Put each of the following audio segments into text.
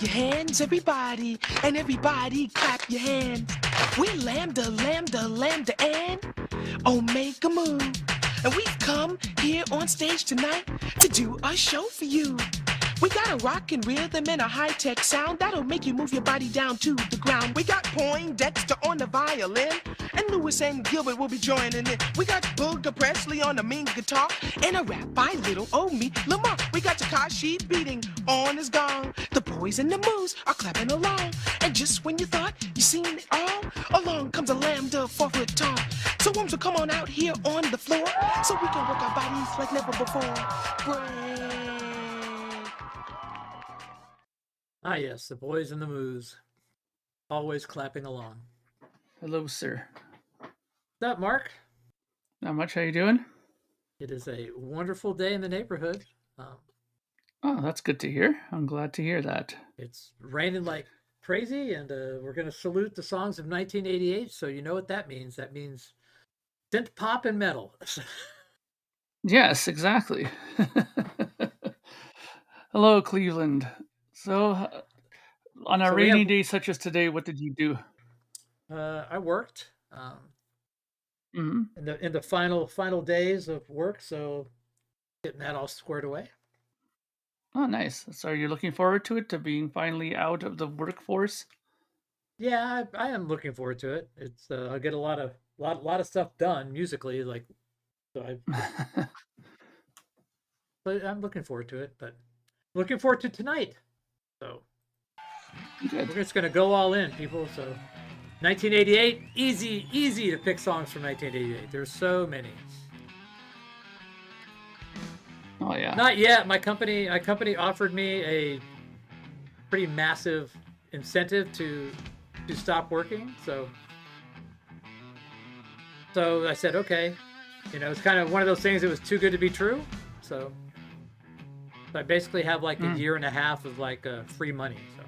your hands, everybody, and everybody clap your hands. We lambda, lambda, lambda, and Omega move. And we've come here on stage tonight to do a show for you. We got a rockin' rhythm and a high-tech sound that'll make you move your body down to the ground. We got Poindexter on the violin, and Lewis and Gilbert will be joining in. We got Booger Presley on the mean guitar, and a rap by little old me, Lamar. We got Takashi beating on his gong. The boys and the moves are clapping along. And just when you thought you seen it all, along comes a lambda 4-foot tall. So worms will come on out here on the floor, so we can work our bodies like never before. Break. Ah, yes, the boys and the moos, always clapping along. Hello, sir. What's up, Mark? Not much. How you doing? It is a wonderful day in the neighborhood. Oh, that's good to hear. I'm glad to hear that. It's raining like crazy, and we're going to salute the songs of 1988, so you know what that means. That means synth pop and metal. Yes, exactly. Hello, Cleveland. So, on a rainy day such as today, what did you do? I worked Mm-hmm. in the final days of work, so getting that all squared away. Oh, nice. So, are you looking forward to it, to being finally out of the workforce? Yeah, I am looking forward to it. It's I'll get a lot of stuff done musically, like so but I'm looking forward to it. But looking forward to tonight. So Good. we're just gonna go all in, people. So 1988, easy to pick songs from 1988. There's so many. Oh yeah. Not yet. My company offered me a pretty massive incentive to stop working. So I said, okay. You know, it's kind of one of those things that was too good to be true. So I basically have like a year and a half of like free money. So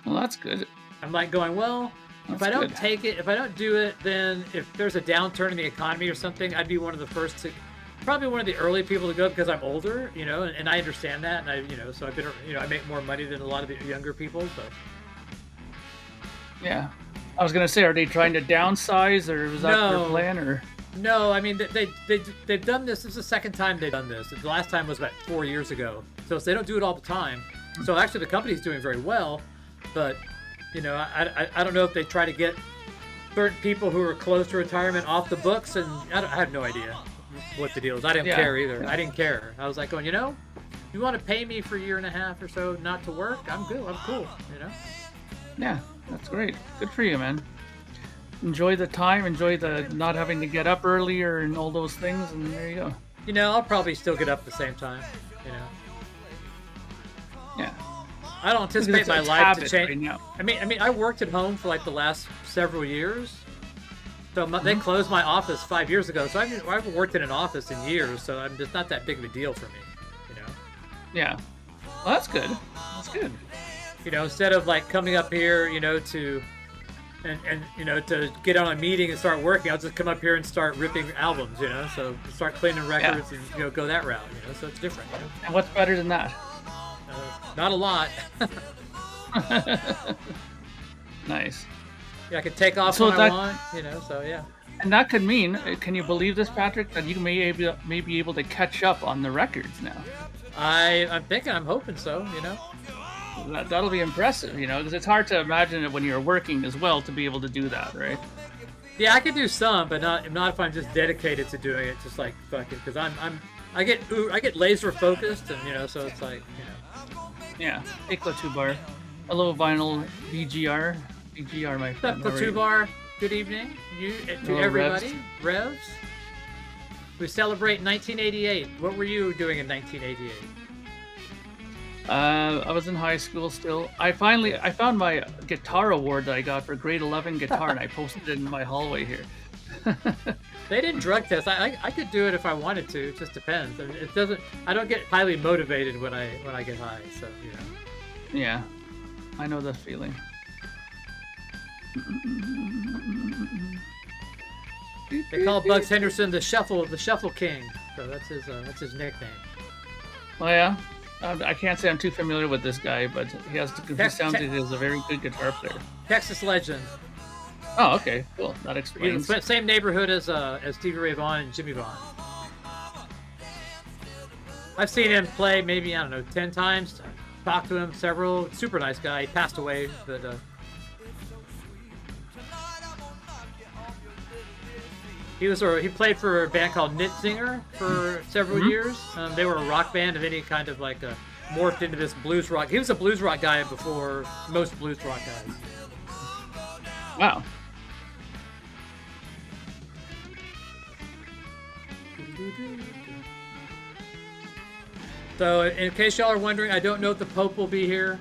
Well, that's good. I'm like going, well, if I don't take it, if I don't do it, then if there's a downturn in the economy or something, I'd be one of the first to, probably one of the early people to go because I'm older, you know, and I understand that. And so I've been, I make more money than a lot of the younger people. So Yeah. I was going to say, are they trying to downsize, or was that their plan, or? No, I mean, they've done this. This is the second time they've done this. The last time was about 4 years ago. So they don't do it all the time. So actually the company's doing very well. But, I don't know if they try to get certain people who are close to retirement off the books. And I have no idea what the deal is. I didn't care either. I didn't care. I was like going, you want to pay me for a year and a half or so not to work? I'm good. I'm cool, Yeah, that's great. Good for you, man. Enjoy the time, enjoy the not having to get up earlier and all those things, and there you go. I'll probably still get up at the same time, Yeah. I don't anticipate my life to change. Right now. I mean, I worked at home for like the last several years. So they closed my office 5 years ago. So I haven't worked in an office in years. So I'm just not that big of a deal for me, Yeah. Well, that's good. That's good. Instead of like coming up here, to to get on a meeting and start working, I'll just come up here and start ripping albums, so start cleaning records and go that route, so it's different. And what's better than that? Not a lot. Nice. Yeah, I can take off when I want, so yeah. And that could mean, can you believe this, Patrick, that you may be able to catch up on the records now? I'm hoping so, That'll be impressive, because it's hard to imagine it when you're working as well to be able to do that, right? Yeah, I could do some, but not if I'm just dedicated to doing it, just like fucking, because I get laser focused, and so it's like, Yeah, hey Bar. Hello, vinyl VGR, my friend. What's up, Bar? Good evening, to everybody. Revs. We celebrate 1988. What were you doing in 1988? I was in high school still. I found my guitar award that I got for grade 11 guitar, and I posted it in my hallway here. They didn't drug test. I could do it if I wanted to. It just depends. I mean, it doesn't. I don't get highly motivated when I get high. So Yeah, I know that feeling. They call Bugs Henderson the Shuffle King. So that's his nickname. Oh yeah. I can't say I'm too familiar with this guy, but he sounds like he's a very good guitar player. Texas legend. Oh, okay, cool. That explains. Same neighborhood as Stevie Ray Vaughan and Jimmy Vaughan. I've seen him play maybe, I don't know, 10 times. Talked to him several. Super nice guy. He passed away, but he played for a band called 𝐁𝐻𝐫𝐲𝐬 for several years. They were a rock band of any kind of like morphed into this blues rock. He was a blues rock guy before most blues rock guys. Wow. So, in case y'all are wondering, I don't know if the Pope will be here.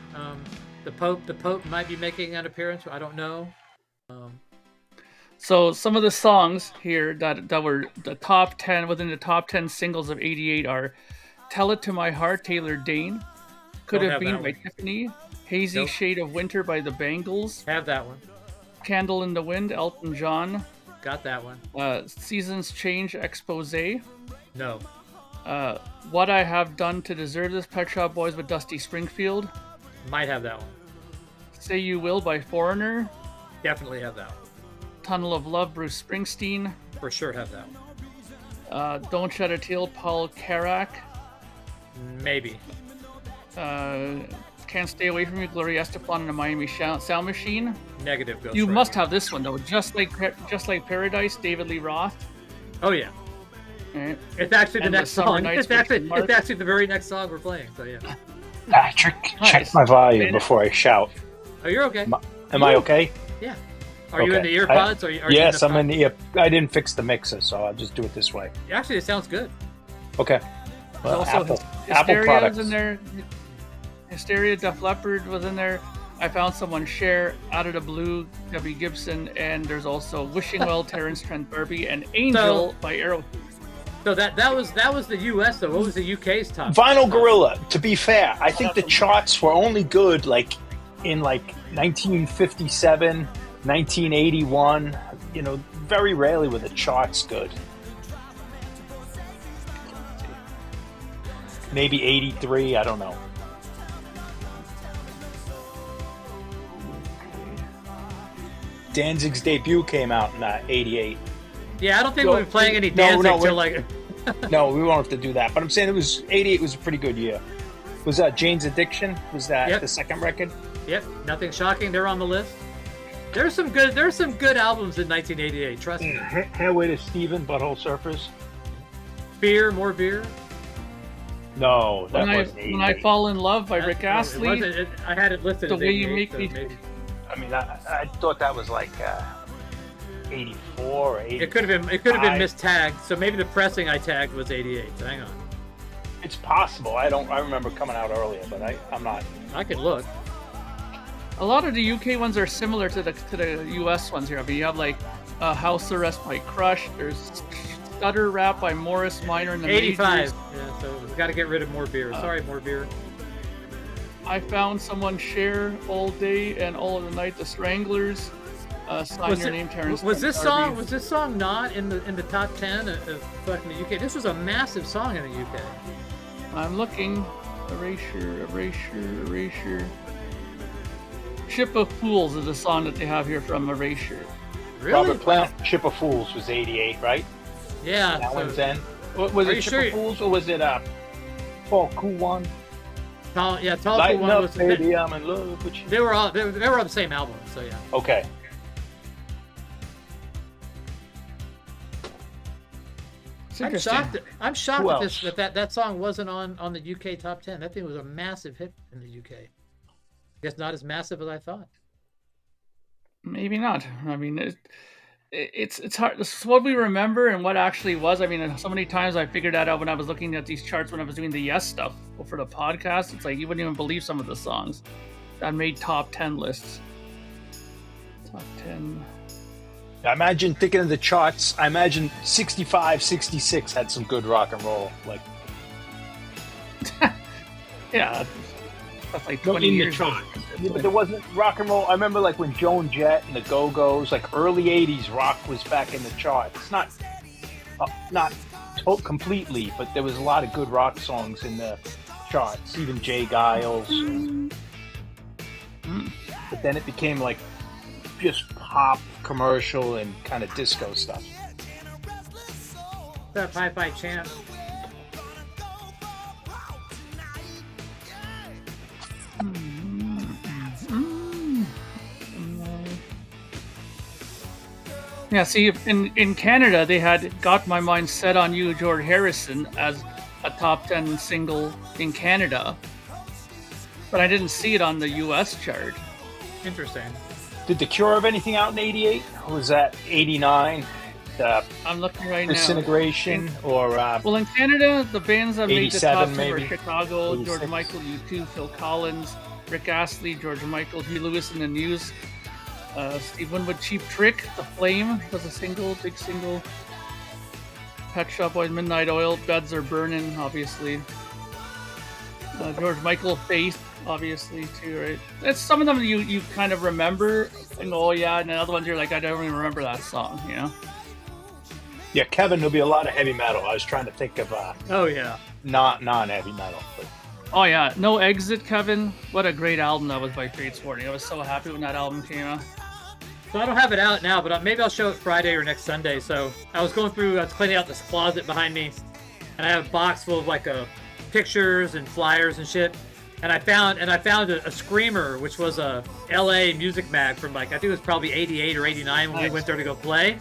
The Pope might be making an appearance. I don't know. So some of the songs here that were the top 10 within the top 10 singles of '88 are "Tell It to My Heart," Taylor Dayne, "Could Have Been" by Tiffany, "Hazy Shade of Winter" by the Bangles. Have that one. "Candle in the Wind," Elton John. Got that one. "Seasons Change," Exposé. No. "What I Have Done to Deserve This," Pet Shop Boys with Dusty Springfield. Might have that one. "Say You Will" by Foreigner. Definitely have that one. "Tunnel of Love," Bruce Springsteen. For sure have that one. "Don't Shed a Tear," Paul Carrack. Maybe. "Can't Stay Away From You," Gloria Estefan and the Miami Sound Machine. Negative. You must have this one though. Just like Paradise," David Lee Roth. Oh yeah. Right. It's actually the next song. It's actually the very next song we're playing. So yeah. Patrick, check my volume before I shout. Oh, you're okay. Am I okay? Yeah. Are you in the ear pods? Yes, I'm in the ear. I didn't fix the mixer, so I'll just do it this way. Actually, it sounds good. Okay. Well, also Apple products. In there. Hysteria, Def Leppard was in there. I found someone share Out of the Blue, Debbie Gibson, and there's also Wishing Well, Terrence Trent D'Arby, and Angel by Aerosmith. So that was the U.S. though. What was the U.K.'s top? Vinyl Gorilla. To be fair, I think the charts were only good in 1957, 1981. You know, very rarely were the charts good. Maybe 83. I don't know. Danzig's debut came out in '88. Yeah, I don't think we'll be playing any Danzig until like. No, we won't have to do that. But I'm saying '88 was a pretty good year. Was that Jane's Addiction? Was that the second record? Yep. Nothing shocking. They're on the list. There's some good albums in 1988. Trust me. Highway to Steven, Butthole Surfers. Beer, more beer. No, that wasn't 88. When I Fall in Love by Rick Astley. I had it listed. The as Way You Make so Me. Maybe. I mean, I thought that was like 84 or 85. It could have been mistagged. So maybe the pressing I tagged was 88. So hang on. It's possible. I remember coming out earlier, but I'm not. I could look. A lot of the UK ones are similar to the US ones here. I mean, you have like House Arrest by Crush. There's Stutter Rap by Morris Minor and the 85. Majors. Yeah, so we've got to get rid of More Beer. Sorry, More Beer. I Found Someone Share, All Day and All of the Night, the Stranglers. Sign Your Name, Terrence. Was this song not in the top 10 of fucking the UK? This was a massive song in the UK. I'm looking. Erasure. Ship of Fools is a song that they have here from Erasure. Really? Robert Plant, Ship of Fools was 88, right? Yeah. That one's in. Was it Ship of Fools or was it Tall Cool One? Tall Cool One was. Baby, I'm in love with you. They were on the same album, so yeah. Okay. I'm shocked that song wasn't on the UK top 10. That thing was a massive hit in the UK. I guess not as massive as I thought. Maybe not. I mean, it's hard. This is what we remember and what actually was. I mean, so many times I figured that out when I was looking at these charts when I was doing the Yes stuff for the podcast. It's like you wouldn't even believe some of the songs that made top 10 lists. Top 10. I imagine thinking of the charts. I imagine 65, 66 had some good rock and roll. Like, yeah, that's like 20 years ago. Yeah, but there wasn't rock and roll. I remember like when Joan Jett and the Go-Go's, like early 80s rock was back in the charts. Not completely, but there was a lot of good rock songs in the charts, even Jay Giles. But then it became like just pop, commercial, and kind of disco stuff. What's up, Hi-Fi Champ? Yeah, see, in Canada, they had Got My Mind Set on You, George Harrison, as a top 10 single in Canada. But I didn't see it on the US chart. Interesting. Did The Cure have anything out in '88? Or was that '89? I'm looking right now. Disintegration or well, in Canada, the bands that made the top 10 were maybe? Chicago, 86. George Michael, U2, Phil Collins, Rick Astley, George Michael, Huey Lewis and the News, Steve Winwood, Cheap Trick, The Flame was a single, big single. Pet Shop Boys, Midnight Oil, Beds Are Burning, obviously. George Michael, Faith, obviously too, right? It's some of them you kind of remember and go, oh yeah, and the other ones you're like, I don't even remember that song, you know? Yeah, Kevin, there'll be a lot of heavy metal. I was trying to think of Oh yeah. non-heavy metal. But... Oh yeah, No Exit, Kevin. What a great album that was by Fates Warning. I was so happy when that album came out. So I don't have it out now, but maybe I'll show it Friday or next Sunday. So I was going through, I was cleaning out this closet behind me, and I have a box full of like pictures and flyers and shit. And I found a Screamer, which was a LA music mag from like, I think it was probably '88 or '89 when we went there to go play.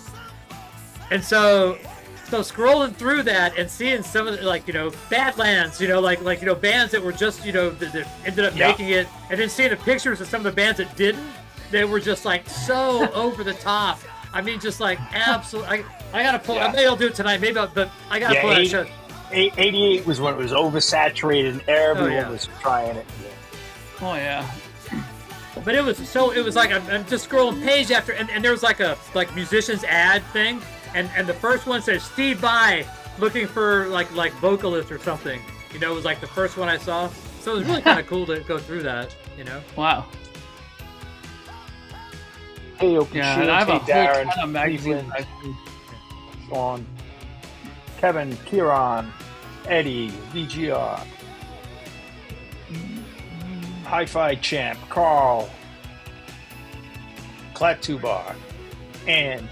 And so scrolling through that and seeing some of the, like, you know, Badlands, you know, like you know, bands that were just, you know, that ended up making it, and then seeing the pictures of some of the bands that didn't, they were just like so over the top. I mean, just like absolutely. I gotta pull. Maybe I'll do it tonight. Maybe, but I gotta pull that show. '88 was when it was oversaturated and everyone was trying it. Oh yeah. But it was like I'm just scrolling page after, and there was like a musician's ad thing, and the first one says Steve Vai looking for like vocalist or something. You know, it was like the first one I saw. So it was really kind of cool to go through that. You know. Wow. Hey, yeah, and I have a Darren, whole ton of magazines. Sean, Kevin, Kieran, Eddie, VGR, Hi-Fi Champ, Carl, Klatubar, Andy,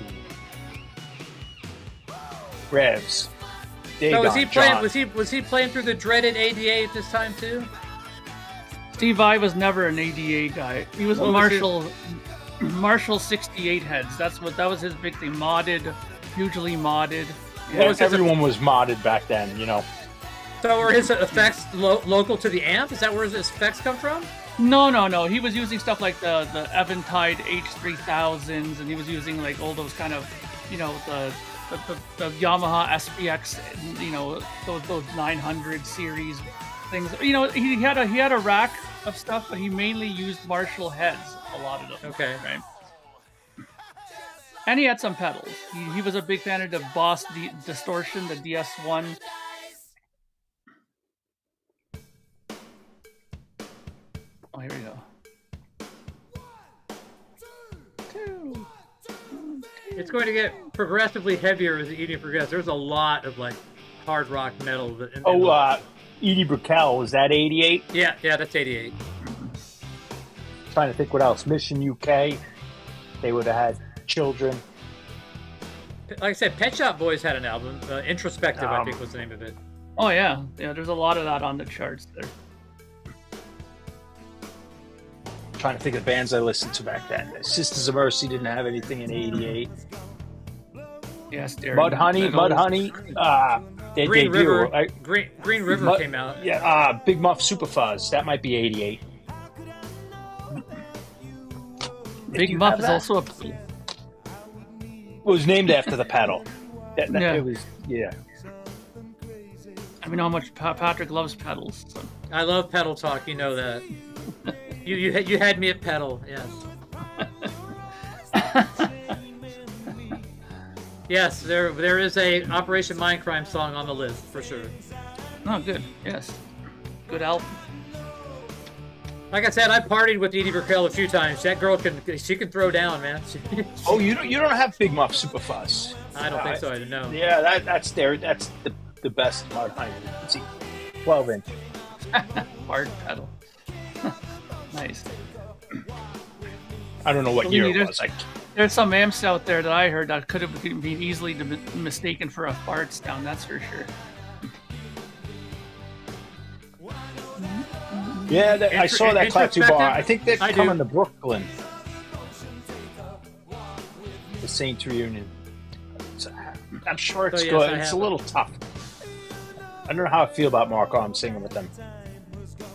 Revs, Dagon, so was he playing through the dreaded '88 this time too? Steve Vai was never an '88 guy. He was a Marshall 68 heads. That was his big thing. Modded, hugely modded. Yeah, everyone was modded back then, you know. So were his effects local to the amp? Is that where his effects come from? No. He was using stuff like the Eventide H3000s, and he was using like all those kind of, you know, the Yamaha SPX, you know, those 900 series things. You know, he had a rack of stuff, but he mainly used Marshall heads, a lot of them. Okay. Right. And he had some pedals. He was a big fan of the Boss Distortion, the DS1. Oh, here we go. It's going to get progressively heavier as the evening progresses. There's a lot of like hard rock metal. Edie Brickell, was that '88? Yeah, that's '88. Trying to think what else. Mission UK, they would have had Children. Like I said, Pet Shop Boys had an album. Introspective, I think was the name of it. Oh yeah, there's a lot of that on the charts there. Trying to think of bands I listened to back then. Sisters of Mercy didn't have anything in '88. Yes, Darren. Mudhoney. Green River. Green River came out. Yeah, Big Muff Superfuzz. That might be '88. Big Muff is also a pedal. It was named after the pedal. It was, yeah. I mean, how much Patrick loves pedals. So. I love pedal talk. You know that. You had me at pedal. Yes. Yes, there is a Operation Mindcrime song on the list for sure. Oh, good. Yes, good album. Like I said, I partied with Edie Brickell a few times. That girl can throw down, man. Oh, you don't have Big Muff Superfuzz. I don't think so. I didn't know. Yeah, that's the best Mudhoney. Let's see, 12-inch. Fart pedal. Nice. I don't know what year it was. There's some amps out there that I heard that could have been easily mistaken for a fart sound. That's for sure. Yeah, I saw that Klaatu bar. I think they're coming to Brooklyn. The Saints reunion. I'm sure it's good. It's a little tough. I don't know how I feel about Mark Arm singing with them.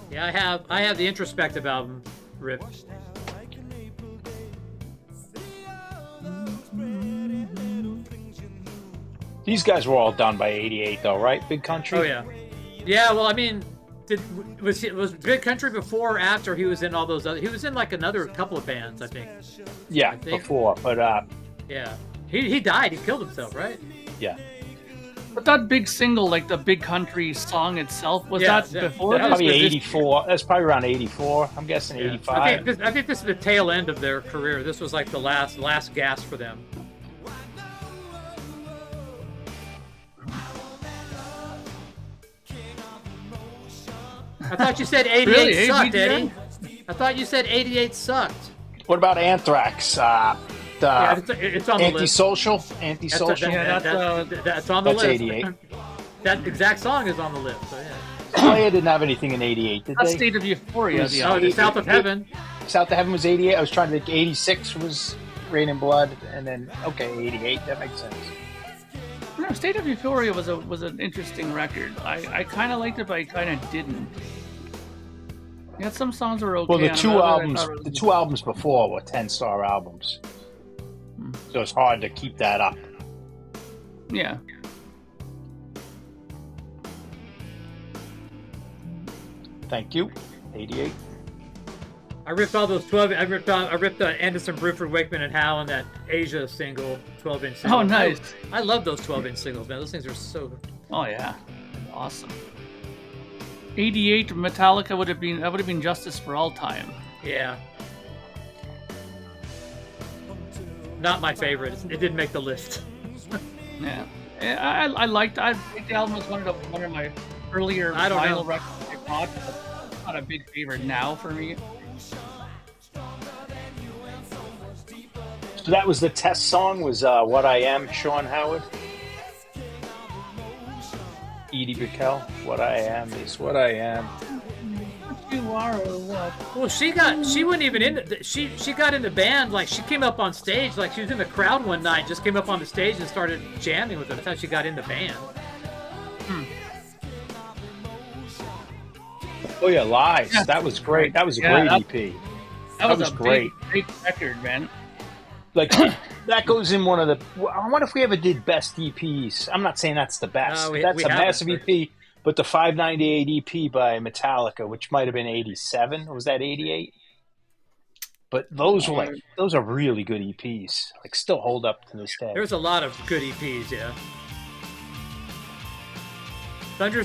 Yeah, I have the introspective album ripped. These guys were all done by '88, though, right? Big Country. Oh yeah, yeah. Well, I mean, was Big Country before or after he was in all those other? He was in like another couple of bands, I think. Yeah, before, but yeah, he died. He killed himself, right? Yeah. But that big single, like the Big Country song itself, was that before? Probably '84. That's probably around '84. I'm guessing '85. I think this is the tail end of their career. This was like the last gasp for them. I thought you said '88 really? sucked, Eddie. I thought you said '88 sucked. What about Anthrax? It's on the Antisocial. Antisocial. That's on the list. That's '88. That exact song is on the list. So yeah. Slayer didn't have anything in '88, did they? State of Euphoria. The South of Heaven. South of Heaven was '88. I was trying to think '86 was Rain and Blood, and then '88. That makes sense. No, State of Euphoria was an interesting record. I kind of liked it, but I kind of didn't. Yeah, some songs were okay. Well, the two albums before were 10-star albums, so it's hard to keep that up. Yeah. Thank you. '88. I ripped all those 12. I ripped the Anderson, Bruford, Wakeman, and Howe on that Asia single, 12-inch single. Oh, nice. I love those 12-inch singles, man. Those things are so. Oh yeah, awesome. '88 Metallica would have been Justice for All Time. Yeah. Not my favorite. It didn't make the list. Yeah. I think the album was one of my earlier vinyl records I bought, but not a big favorite now for me. So that was the test song, was What I Am, Sean Howard. Edie Brickell, What I Am is What I Am. You are or what? Well, she wasn't even in she got in the band, like she came up on stage, like she was in the crowd one night, just came up on the stage and started jamming with them. That's how she got in the band. Oh yeah, Lies. Yeah. That was great. That was a great EP. That was a great record, man. Like that goes in one of the. I wonder if we ever did best EPs. I'm not saying that's the best. That's a massive EP. But the 598 EP by Metallica, which might have been '87, or was that '88? But those are really good EPs. Like still hold up to this day. There's a lot of good EPs, yeah. Thunder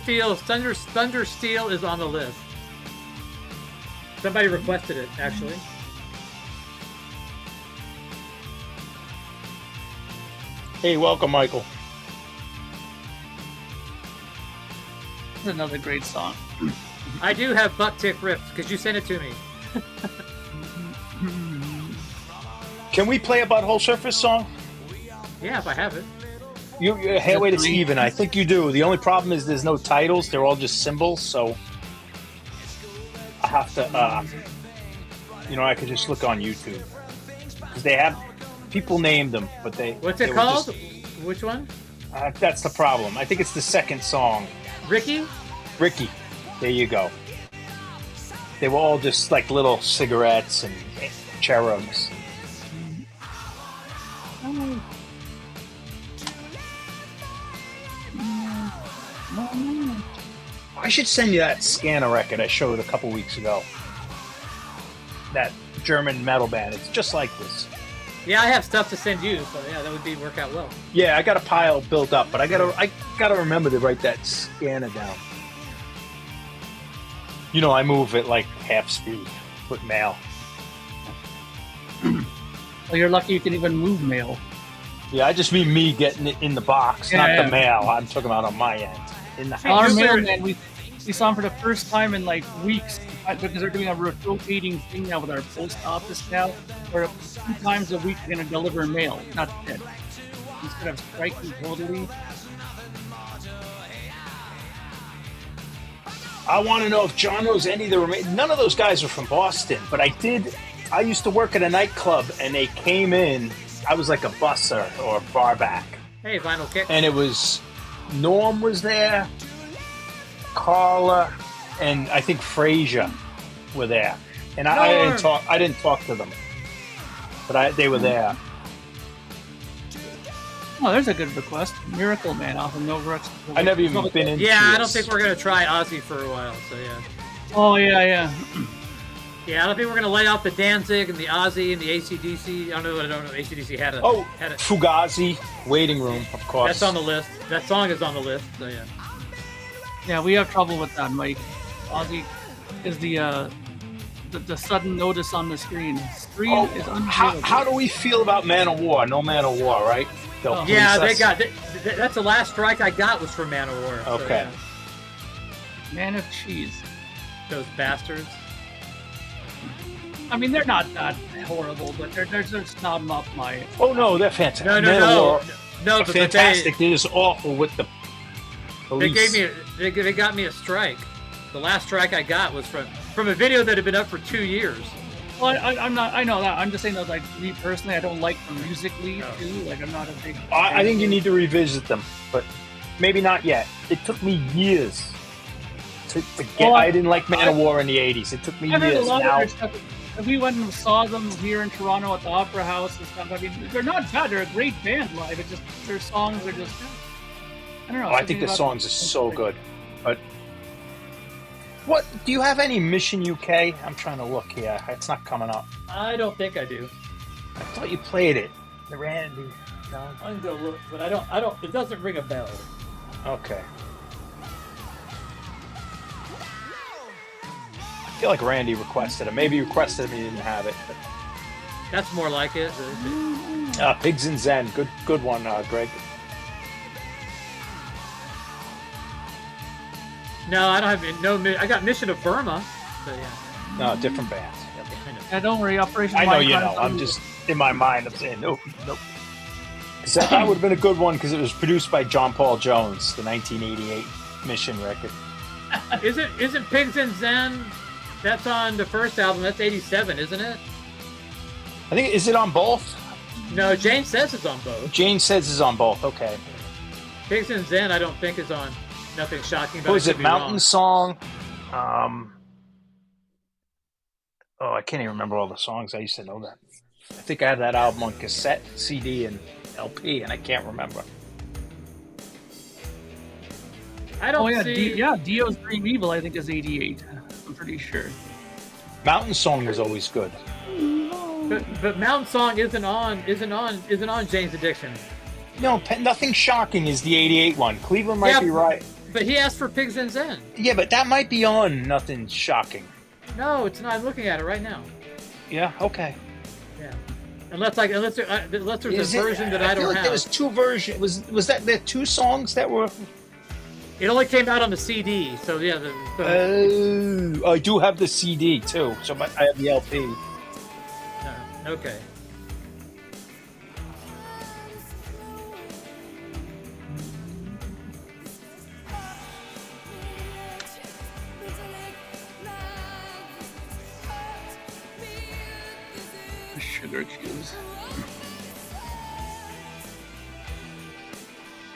Steel is on the list. Somebody requested it, actually. Hey, welcome, Michael. This is another great song. I do have Butt Tick ripped because you sent it to me. Can we play a Butthole Surface song? Yeah, if I have it. Hey, wait, it's even. I think you do. The only problem is there's no titles. They're all just symbols, so I have to, I could just look on YouTube. Because they have, people named them, but they... What's it called? Which one? That's the problem. I think it's the second song. Ricky? Ricky. There you go. They were all just like little cigarettes and cherubs. I should send you that Scanner record I showed a couple weeks ago. That German metal band. It's just like this. Yeah, I have stuff to send you, so yeah, that would work out well. Yeah, I got a pile built up, but I gotta remember to write that Scanner down. I move at like half speed with mail. Well, you're lucky you can even move mail. Yeah, I just mean me getting it in the box, not the mail. I'm talking about on my end. In the Our mailman, We saw them for the first time in like weeks because they're doing a rotating thing now with our post office now, where 2 times a week we're going to deliver mail. That's it. Instead of striking totally. I want to know if John knows any of the remaining. None of those guys are from Boston, but I used to work at a nightclub, and they came in. I was like a busser or a barback. Hey, Vinyl Kick. And it was Norm was there, Carla, and I think Frazier were there. And I didn't talk to them, but they were there. Oh, there's a good request. Miracle Man off of Novrex. I never even been in. Yeah, I don't think we're gonna try Ozzy for a while. So yeah. Oh yeah. Yeah, I don't think we're gonna lay off the Danzig and the Ozzy and the AC/DC. I don't know. AC/DC had a. Fugazi, Waiting Room, of course. That's on the list. That song is on the list. So yeah. Yeah, we have trouble with that, Mike. Ozzy is the sudden notice on the screen. Screen is unbelievable. How do we feel about Man of War? No Man of War, right? Yeah, that's the last strike I got was from Man of War. Okay. So, yeah. Man of Cheese. Those bastards. I mean, they're not that horrible, but they're just not up my. Oh no, they're fantastic. No, but fantastic. They're just awful with the police. They got me a strike. The last strike I got was from a video that had been up for 2 years. Well, I'm not. I know that. I'm just saying that, like, me personally, I don't like them musically too. Like, I'm not a big. I think you need to revisit them, but maybe not yet. It took me years to get. I didn't like Man of War in the '80s. It took me years. Now, we went and saw them here in Toronto at the Opera House and stuff. I mean, they're not bad. They're a great band live. It just their songs are just. I don't know. I think the songs are so good, but. What do you have any Mission UK? I'm trying to look here. It's not coming up. I don't think I do. I thought you played it. The Randy. No. I can go look, but I don't. It doesn't ring a bell. Okay. I feel like Randy requested it. Maybe he requested it, but he didn't have it. But... That's more like it. Pigs and Zen. Good one, Greg. No, I don't have I got Mission of Burma. So yeah. No, different bands. Yeah, don't worry. Operation. I know you know. I'm just in my mind. I'm saying nope. That would have been a good one because it was produced by John Paul Jones, the 1988 Mission record. Isn't Pigs and Zen? That's on the first album. That's '87, isn't it? I think is it on both? No, Jane Says it's on both. Jane Says is on both. Okay. Pigs and Zen, I don't think is on. Nothing shocking about it. Was it Mountain Song? I can't even remember all the songs. I used to know that. I think I had that album on cassette, CD, and LP, and I can't remember. I don't see... Dio's Dream Evil, I think, is 88. I'm pretty sure. Mountain Song was always good. But Mountain Song isn't on Jane's Addiction. No, Nothing Shocking is the 88 one. Cleveland might be right. But he asked for Pigs and Zen. Yeah, but that might be on Nothing Shocking. No, it's not. I'm looking at it right now. Yeah. Okay. Yeah. Unless there's a version that I don't have. There was 2 versions. Was that there 2 songs that were? It only came out on the CD, so yeah. I do have the CD too, so I have the LP. Okay. Sugar cubes.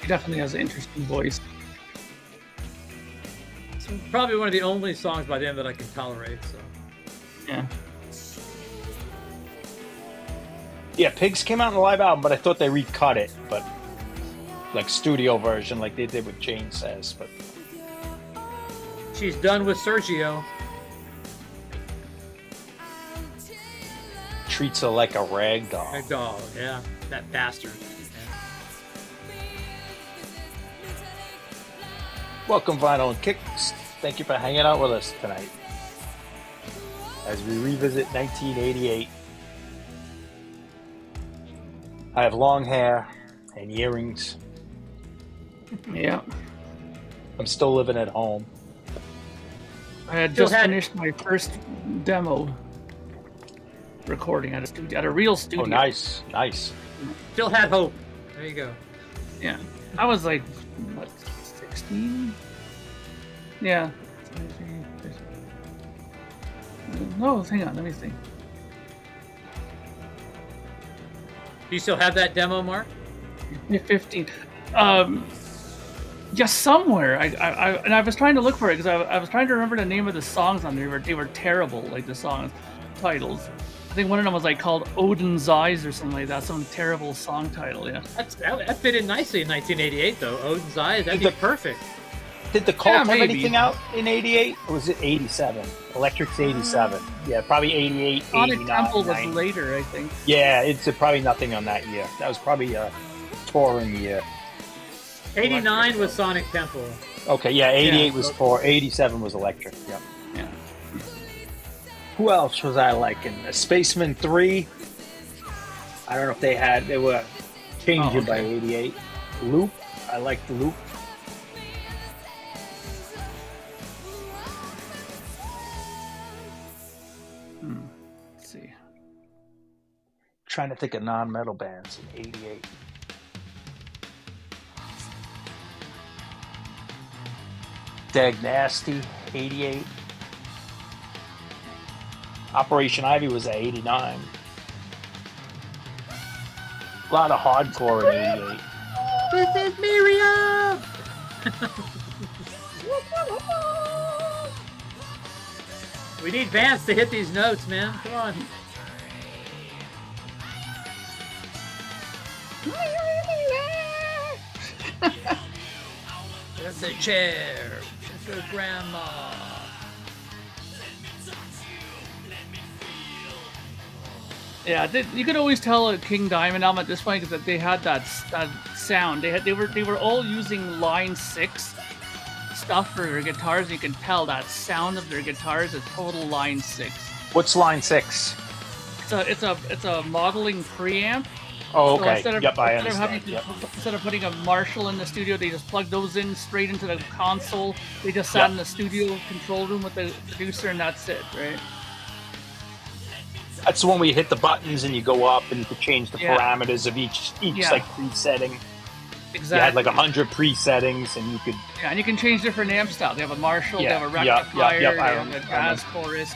He definitely has an interesting voice. It's probably one of the only songs by them that I can tolerate. So. Yeah. Yeah, Pigs came out in the live album, but I thought they recut it, but like studio version, like they did with Jane Says. But she's done with Sergio. Treats her like a rag doll. Rag doll, yeah. That bastard. Yeah. Welcome, Vinyl and Kicks. Thank you for hanging out with us tonight as we revisit 1988. I have long hair and earrings. Yeah. I'm still living at home. I had just finished my first demo recording at a studio, at a real studio. Oh, nice, nice. Still had hope. There you go. Yeah, I was like, what, 16? Yeah. No, hang on, let me think. Do you still have that demo, Mark? 15. Just somewhere. I was trying to look for it because I was trying to remember the name of the songs on there. They were terrible, like the song titles. I think one of them was like called Odin's Eyes or something like that. Some terrible song title, yeah. That fit in nicely in 1988, though. Odin's Eyes, that'd be perfect. Did the Cult have anything out in 88? Or was it 87? Electric's 87. Yeah, probably 88, Sonic 89. Temple was later, I think. Yeah, it's probably nothing on that year. That was probably a touring year. 89 was Sonic Temple. Okay, yeah, 88 was tour. 87 was Electric, yeah. Yeah. Who else was I liking? Spaceman 3. I don't know if they were changing by 88. Loop. I liked the Loop. Let's see. Trying to think of non-metal bands in 88. Dag Nasty, 88. Operation Ivy was at 89. A lot of hardcore in 88. This is Miriam! We need Vance to hit these notes, man. Come on. That's a chair. That's your grandma. Yeah, you could always tell a King Diamond album at this point because they had that sound. They were all using Line 6 stuff for their guitars. You can tell that sound of their guitars is total Line 6. What's Line 6? It's a modeling preamp. Oh, okay. So I understand. Instead of putting a Marshall in the studio, they just plugged those in straight into the console. They just sat in the studio control room with the producer, and that's it, right? That's the one where you hit the buttons and you go up and you could change the parameters of each like presetting. Exactly. You had like 100 presettings and you could... Yeah, and you can change different amp styles. They have a Marshall, they have a rectifier, they have a jazz chorus.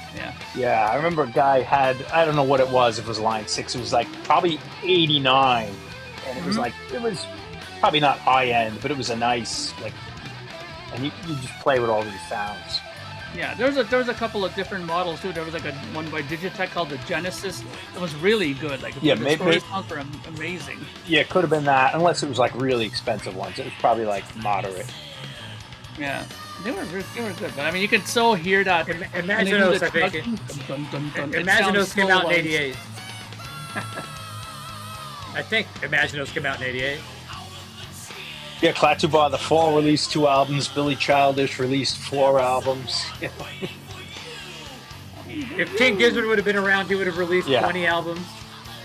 Yeah, I remember a guy had, I don't know what it was, if it was Line 6, it was like probably 89. And it was like, it was probably not high end, but it was a nice, like, and you just play with all these sounds. Yeah, there was a couple of different models too. There was like one by Digitech called the Genesis. It was really good. Like the story sounds were amazing. Yeah, it could have been that, unless it was like really expensive ones. It was probably like moderate. Yeah, they were good. But I mean, you can so hear that. Imaginos, I think. Imaginos came out in '88. I think Imaginos came out in '88. Yeah, Klaatubar the Fall released 2 albums. Billy Childish released 4 albums. If King Gizzard would have been around, he would have released 20 albums.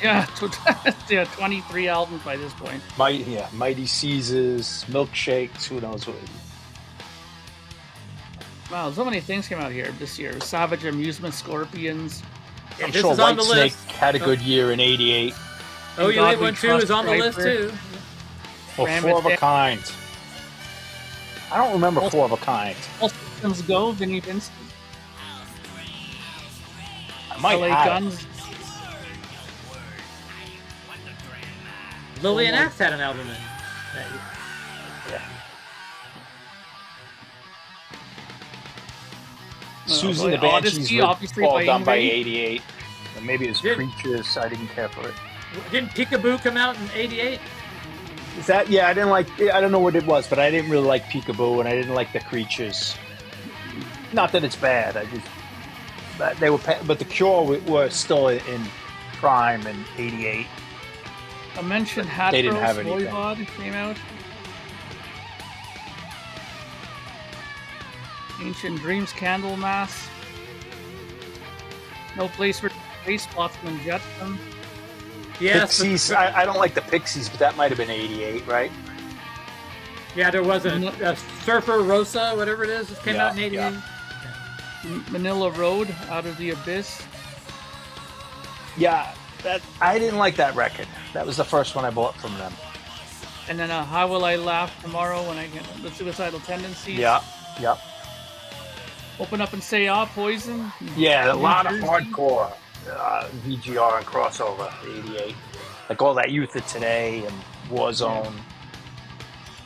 Yeah, 23 albums by this point. Mighty Caesars, Milkshakes, who knows what. Wow, so many things came out here this year. Savage Amusement, Scorpions. I'm sure Whitesnake had a good year in '88. Oh, You Late One Too is on the list too. Well, 4 of a Kind. I don't remember 4 of a Kind. All Systems Go, Vinnie Vincent. I might LA have Guns. Lillian Axe had an album in. Yeah. Susie and the Banshees were all done by '88. Or maybe it was Creatures. I didn't care for it. Didn't Peekaboo come out in '88? Is that? Yeah, I didn't like. I don't know what it was, but I didn't really like Peekaboo, and I didn't like the Creatures. Not that it's bad. But the Cure were still in prime in '88. I mentioned Hat They didn't have anything. Voivod came out. Ancient Dreams, Candlemass. No Place for Space, Flotsam and Jetsam. Yes, Pixies. I don't like the Pixies, but that might have been '88, right? Yeah, there was a Surfer Rosa, whatever it is, it came out in '88. Manila Road, Out of the Abyss. Yeah, I didn't like that record. That was the first one I bought from them. And then How Will I Laugh Tomorrow When I Get the Suicidal Tendencies. Yeah, yep. Open Up and Say Poison. Yeah, a lot of hardcore VGR and crossover, 88. Like all that Youth of Today and Warzone.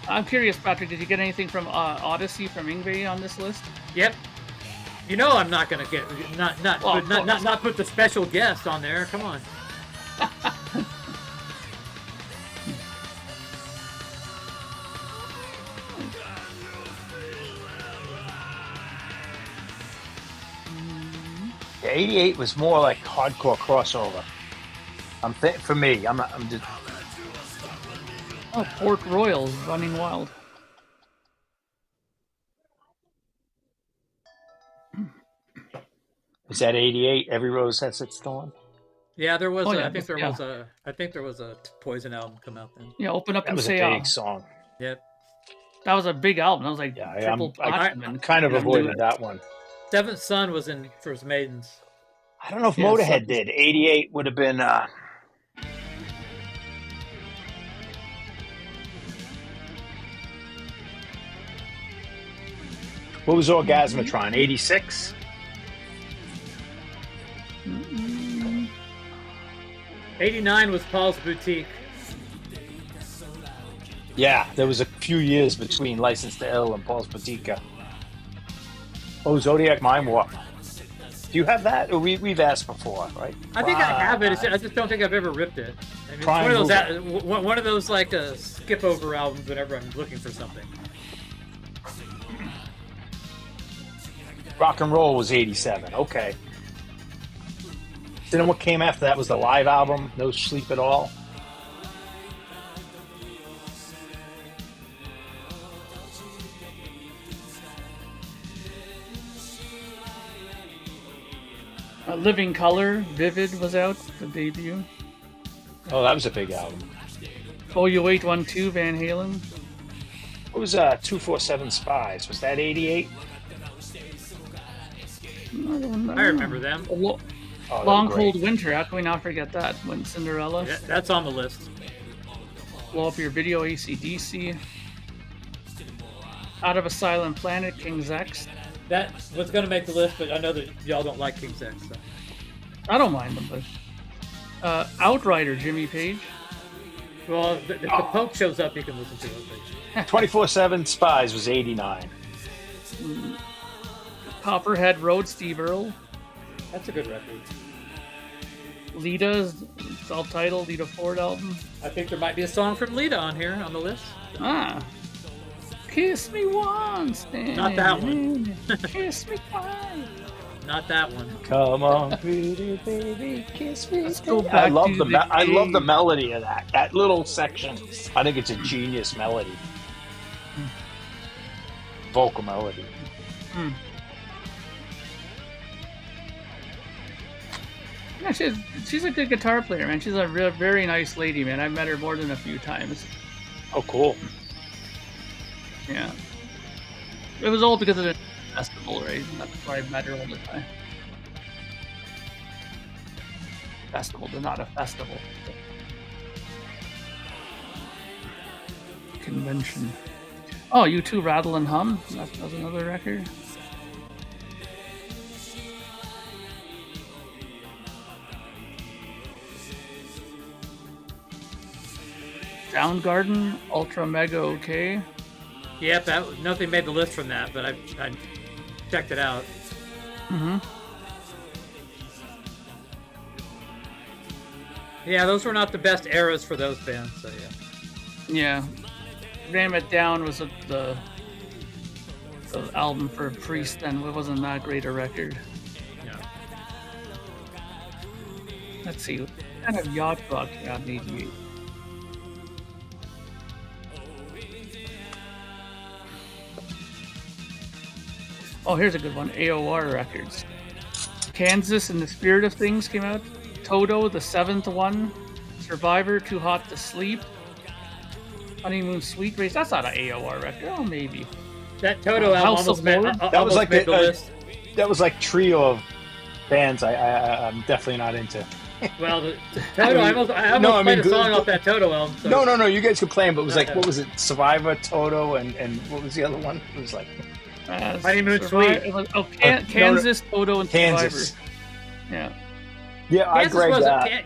I'm curious, Patrick, did you get anything from Odyssey from Yngwie on this list? Yep. You know I'm not gonna get not put the special guest on there. Come on. Yeah, 88 was more like hardcore crossover. For me, I'm just. Oh, Port Royal, Running Wild. Is that 88? Every Rose Has Its Thorn? Yeah, there was. I think there was a Poison album come out then. Yeah, Open Up that and was Say a big song. Yep. That was a big album. That was like triple platinum. I kind of avoided that one. Seventh Son was in First Maidens. I don't know if Motorhead did. 88 would have been. What was Orgasmatron? 86? 89 was Paul's Boutique. Yeah, there was a few years between License to Ill and Paul's Boutique. Oh, Zodiac Mind Warp. Do you have that? Or we've asked before, right? I think I have it. I just don't think I've ever ripped it. I mean, it's one of those like skip over albums whenever I'm looking for something. Rock and Roll was 87. Okay. Then what came after that was the live album, No Sleep at All. Living Color, Vivid was out, the debut. Oh, that was a big album. Oh, You Wait 1-2, Van Halen. What was 247 Spies? Was that 88? I don't know. I remember them. Long Cold Winter, how can we not forget that? When Cinderella. Yeah, that's on the list. Blow Up Your Video, AC/DC. Out of a Silent Planet, King's X. That was going to make the list, but I know that y'all don't like King's X. So. I don't mind them, but Outrider, Jimmy Page. Well, if the Pope shows up, you can listen to it. 24/7 Spies was 89. Copperhead Road, Steve Earle. That's a good record. Lita, self-titled Lita Ford album. I think there might be a song from Lita on here on the list. Kiss me once. Not that one. Kiss me twice. Not that one. Come on, pretty baby, kiss me. Let's go back I love the melody of that little section. I think it's a genius melody. Vocal melody. Yeah, she's a good guitar player, man. She's a very nice lady, man. I've met her more than a few times. Oh, cool. Yeah. It was all because of the festival, right? That's why I met her all the time. Festival, but not a festival. Convention. Oh, U2 Rattle and Hum. That was another record. Soundgarden, Ultra Mega OK. Yep, nothing made the list from that, but I checked it out. Yeah, those were not the best eras for those bands, so yeah. Yeah. Ram It Down was the album for Priest, and it wasn't that great a record. Yeah. Let's see, what kind of yacht rock out in 88? Oh, here's a good one. AOR Records. Kansas and the Spirit of Things came out. Toto, the seventh one. Survivor, Too Hot to Sleep. Honeymoon Sweet Race. That's not an AOR record. Oh, maybe. That Toto album House of Lords. That was like the list. that was like trio of bands I'm definitely not into. Well, the Toto, I almost played a song off that Toto album. So. No, you guys could play them, but it was what was it? Survivor, Toto, and what was the other one? It was like Honeymoon Suite. Kansas, Toto, and Kansas. Survivor. Yeah. Yeah, I Greg.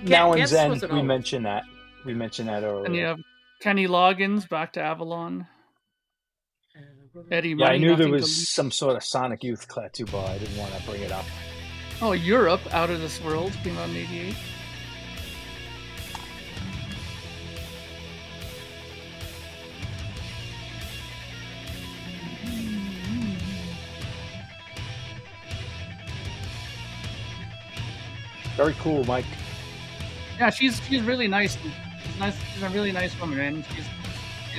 Now and Then. We mentioned that. We mentioned that earlier. And you have Kenny Loggins, Back to Avalon. Eddie. Yeah, I knew there was some sort of Sonic Youth tattoo, but I didn't want to bring it up. Oh, Europe, Out of This World, came out in '88. Very cool, Mike. Yeah, she's really nice. She's a really nice woman, man. She's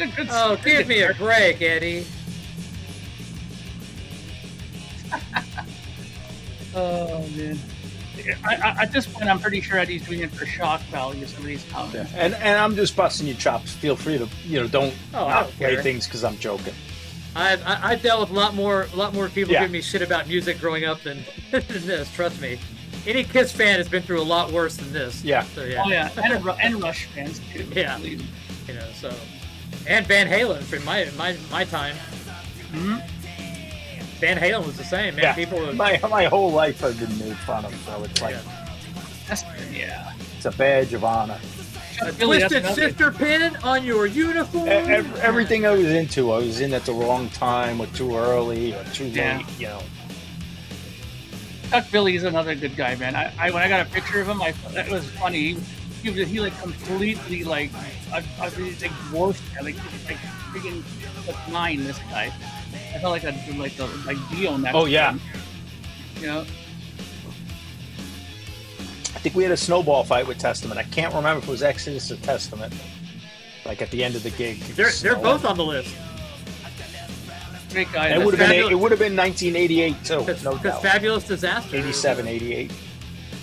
a good. Oh, give me a break, Eddie. Oh man. At this point, I'm pretty sure Eddie's doing it for shock value. Some of these comments. Yeah. And I'm just busting your chops. Feel free to don't play things because I'm joking. I've dealt with a lot more people giving me shit about music growing up than this. Trust me. Any Kiss fan has been through a lot worse than this. Yeah. So, yeah. Oh yeah, and Rush fans too. Yeah. You know, so and Van Halen for my time. Mm-hmm. Van Halen was the same, man. Yeah. People my whole life I've been made fun of, so it's like it's a badge of honor. A twisted sister pin on your uniform. Everything I was into, I was in at the wrong time, or too early, or too late. You know. Chuck Billy is another good guy, man. I when I got a picture of him, that was funny. He like completely like I was like dwarfed, like freaking like 9. This guy, I felt like Dio next. Oh yeah. To him. You know. I think we had a snowball fight with Testament. I can't remember if it was Exodus or Testament. Like at the end of the gig. They're both on the list. Great guy. It would have been 1988 too. No doubt. Fabulous Disaster. 87, 88.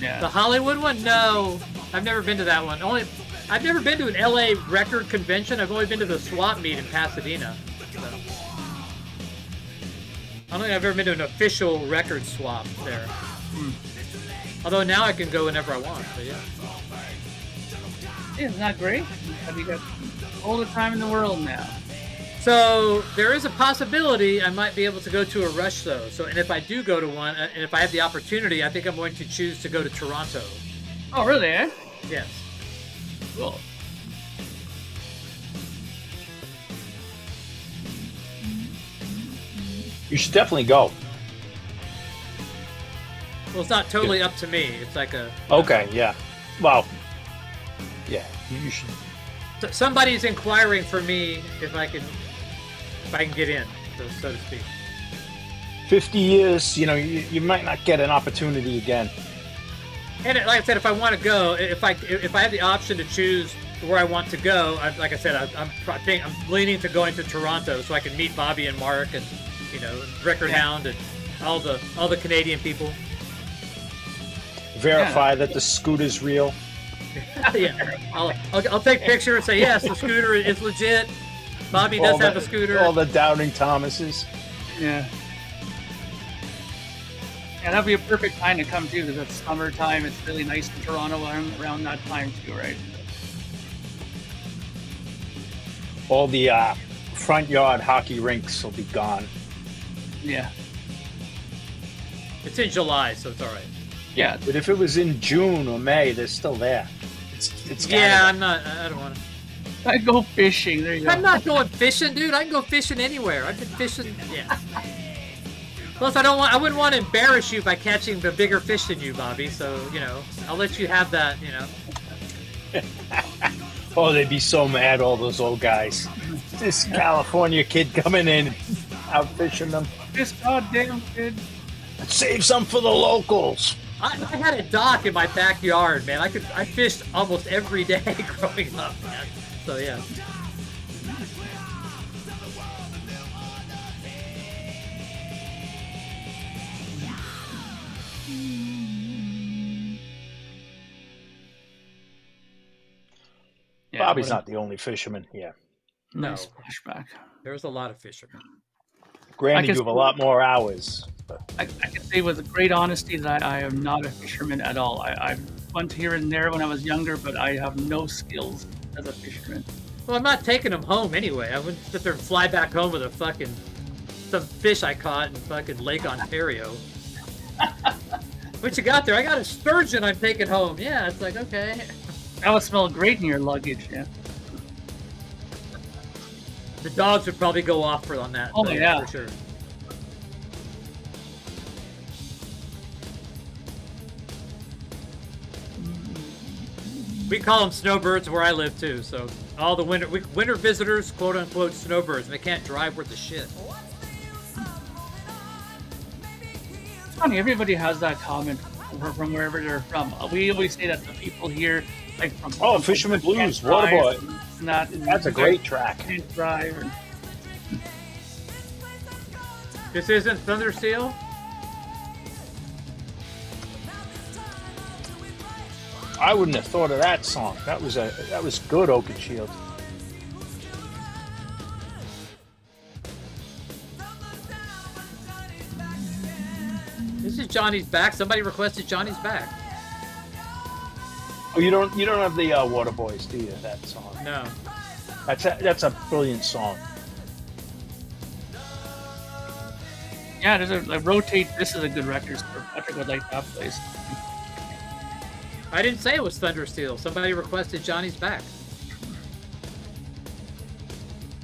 Yeah. The Hollywood one? No, I've never been to that one. I've never been to an LA record convention. I've only been to the swap meet in Pasadena. So. I don't think I've ever been to an official record swap there. Although now I can go whenever I want. But yeah. Isn't that great? You got all the time in the world now. So there is a possibility I might be able to go to a Rush though. So, and if I do go to one, and if I have the opportunity, I think I'm going to choose to go to Toronto. Oh, really? Eh? Yes. Cool. You should definitely go. Well, it's not totally up to me. It's like a. Okay. Yeah. Well. Yeah. You should. So somebody's inquiring for me if I can get in, so to speak. 50 years, you might not get an opportunity again. And like I said, if I want to go, if I have the option to choose where I want to go, like I said, I'm leaning to going to Toronto so I can meet Bobby and Mark and Record Hound and all the Canadian people. Verify that the scooter's real. Yeah, I'll take a picture and say yes, the scooter is legit. Bobby does have a scooter. All the doubting Thomases. Yeah. Yeah, that'd be a perfect time to come too, because it's summertime. It's really nice in Toronto around that time too, right? All the front yard hockey rinks will be gone. Yeah. It's in July, so it's all right. Yeah, but if it was in June or May, they're still there. It's I don't want to. I go fishing. There you go. I'm not going fishing, dude. I can go fishing anywhere. I've been fishing. Yeah. Plus, I wouldn't want to embarrass you by catching the bigger fish than you, Bobby. So I'll let you have that. Oh, they'd be so mad, all those old guys. This California kid coming in, out fishing them. This goddamn kid. Save some for the locals. I had a dock in my backyard, man. I fished almost every day growing up, man. So yeah. Bobby's not the only fisherman. Yeah. No. Nice flashback. There's a lot of fishermen. Granted, you have a lot more hours. I can say with great honesty that I am not a fisherman at all. I went here and there when I was younger, but I have no skills as a fisherman. Well, I'm not taking them home anyway. I wouldn't sit there and fly back home with some fish I caught in fucking Lake Ontario. What you got there? I got a sturgeon I'm taking home. Yeah, it's like, okay. That would smell great in your luggage, yeah. The dogs would probably go off on that. Oh, yeah. For sure. We call them snowbirds where I live too. So all the winter visitors, quote unquote, snowbirds. They can't drive worth a shit. It's funny. Everybody has that comment from wherever they're from. We always say that the people here, like from Fisherman Blues, Waterboy. That's a great track. Can't drive. This isn't Thundersteel. I wouldn't have thought of that song. That was good, Oakenshield. This is Johnny's Back. Somebody requested Johnny's Back. Oh, you don't have the Waterboys, do you? That song? No. That's a brilliant song. Yeah, there's a rotate. This is a good record. Patrick would like that place. I didn't say it was Thundersteel. Somebody requested Johnny's Back.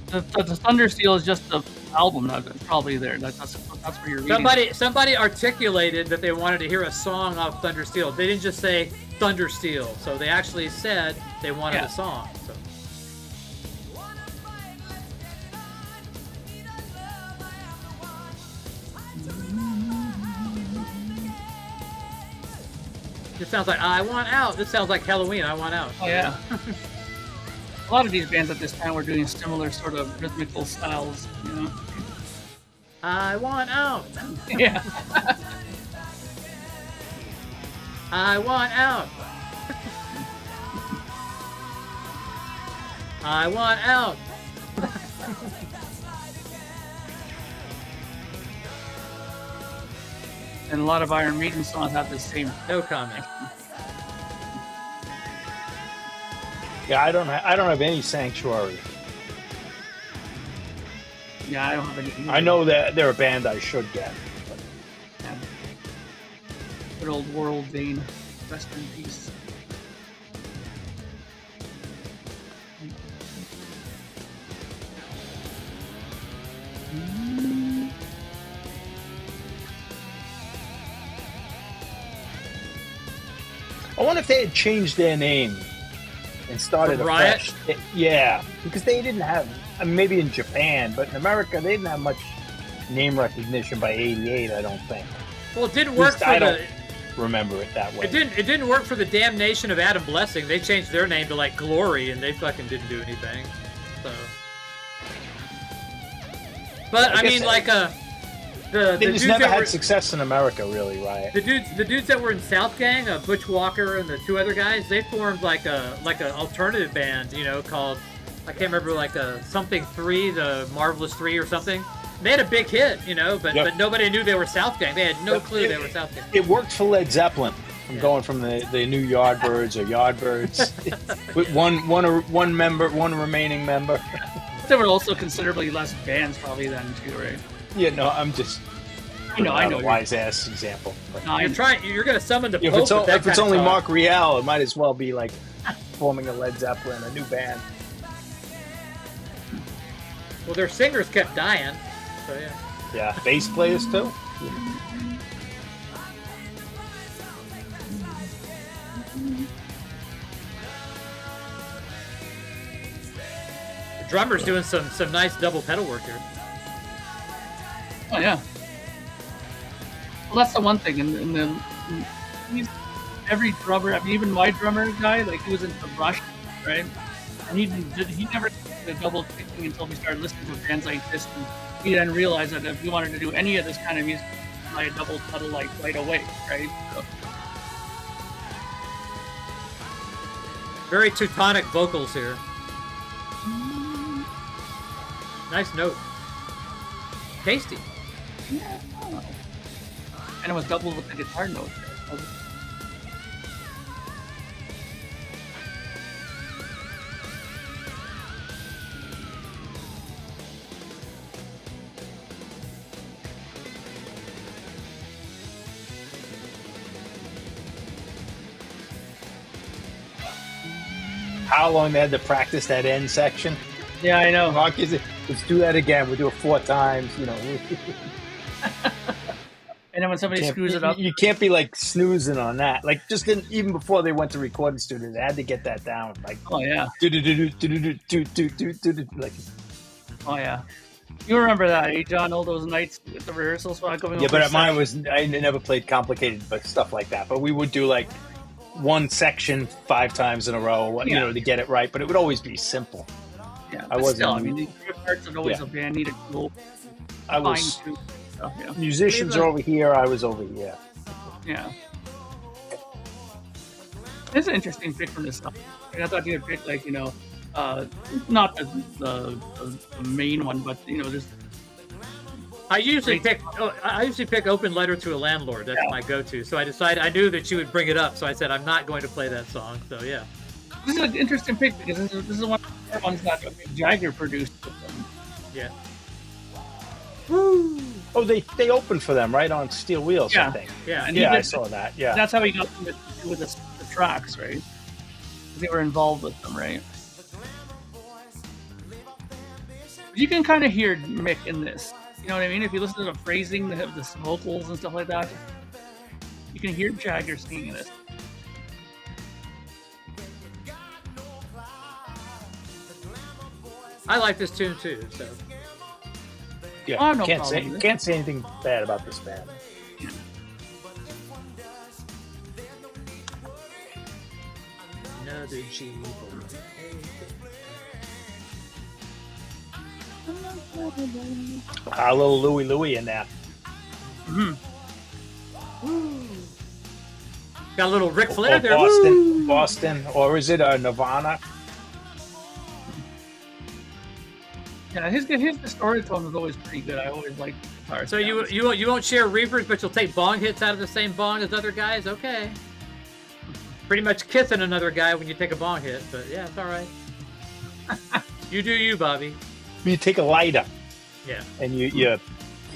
The Thundersteel is just the album that's probably there. That's where you're reading. Somebody articulated that they wanted to hear a song off Thundersteel. They didn't just say Thundersteel. So they actually said they wanted a song. So. This sounds like I Want Out. This sounds like Halloween. I Want Out. Oh, yeah. A lot of these bands at this time were doing similar sort of rhythmical styles, you know. I Want Out. Yeah. I Want Out. I Want Out. And a lot of Iron Maiden songs have the same. No comment. Yeah, I don't have any Sanctuary. Yeah, I don't have any. I know that they're a band I should get. But. Yeah. Good old World Vein. Rest in peace. I wonder if they had changed their name and started From Riot? afresh. Yeah, because they didn't have, I mean, maybe in Japan, but in America they didn't have much name recognition by '88. I don't think. Well, it didn't work for I don't remember it that way. It didn't work for the damnation of Adam Blessing. They changed their name to like Glory, and they fucking didn't do anything. So, but I mean, like they just never had success in America, really, Riot. The dudes that were in South Gang, Butch Walker and the two other guys, they formed like a alternative band, you know, called, I can't remember, like something 3, the Marvelous 3 or something. They had a big hit, you know, but nobody knew they were South Gang. They had no clue they were South Gang. It worked for Led Zeppelin. Going from the new Yardbirds or Yardbirds with one remaining member. There were also considerably less bands probably then too, right? Yeah, no, I'm just. I know. A wise ass example. No, you're going to summon the Pope. If it's only Mark Rial, it might as well be like forming a Led Zeppelin, a new band. Well, their singers kept dying, so yeah. Yeah, bass players too. The drummer's doing some nice double pedal work here. Oh yeah. Well, that's the one thing, every drummer, I mean, even my drummer guy, like he was into Rush, right? And he never did the double kicking until we started listening to bands like this, and he then realized that if we wanted to do any of this kind of music, play a double pedal like right away, right? So. Very Teutonic vocals here. Nice note. Tasty. Yeah. And it was double with the guitar notes. How long they had to practice that end section? Yeah, I know. Rock is it? Let's do that again. We'll do it 4 times. You know. And then when somebody screws it up, you can't be like snoozing on that. Like just even before they went to recording studio, they had to get that down. Like oh yeah, like oh yeah. You remember that, eh, John? All those nights at the rehearsals while going. Yeah, but at mine was I never played complicated but stuff like that. But we would do like one section 5 times in a row, you know, to get it right. But it would always be simple. Yeah, I wasn't. Still, I mean, the parts are always a band needed to go. I was. Stuff, yeah. Musicians are over here. I was over here. Yeah. It's an interesting pick from this stuff. I thought you would pick like, you know, not the main one, but you know, just. I usually pick Open Letter to a Landlord. That's my go-to. So I decided I knew that you would bring it up, so I said I'm not going to play that song. So yeah. This is an interesting pick because this is one of the ones that Mick Jagger produced with them. Yeah. Woo! Oh, they opened for them, right, on Steel Wheels, I think. Yeah. And I saw that, yeah. That's how he got them with the tracks, right? They were involved with them, right? You can kind of hear Mick in this. You know what I mean? If you listen to the phrasing, the vocals and stuff like that, you can hear Jagger singing in it. I like this tune too, so. Yeah, can't say anything bad about this band. Another G. A little Louie in there. Mm-hmm. Got a little Ric Flair there. Boston, or is it Nirvana? Yeah, his story tone was always pretty good. I always liked guitar. So you won't share reavers, but you'll take bong hits out of the same bong as other guys? Okay. Pretty much kissing another guy when you take a bong hit, but yeah, it's all right. You do you, Bobby. You take a lighter. Yeah. And you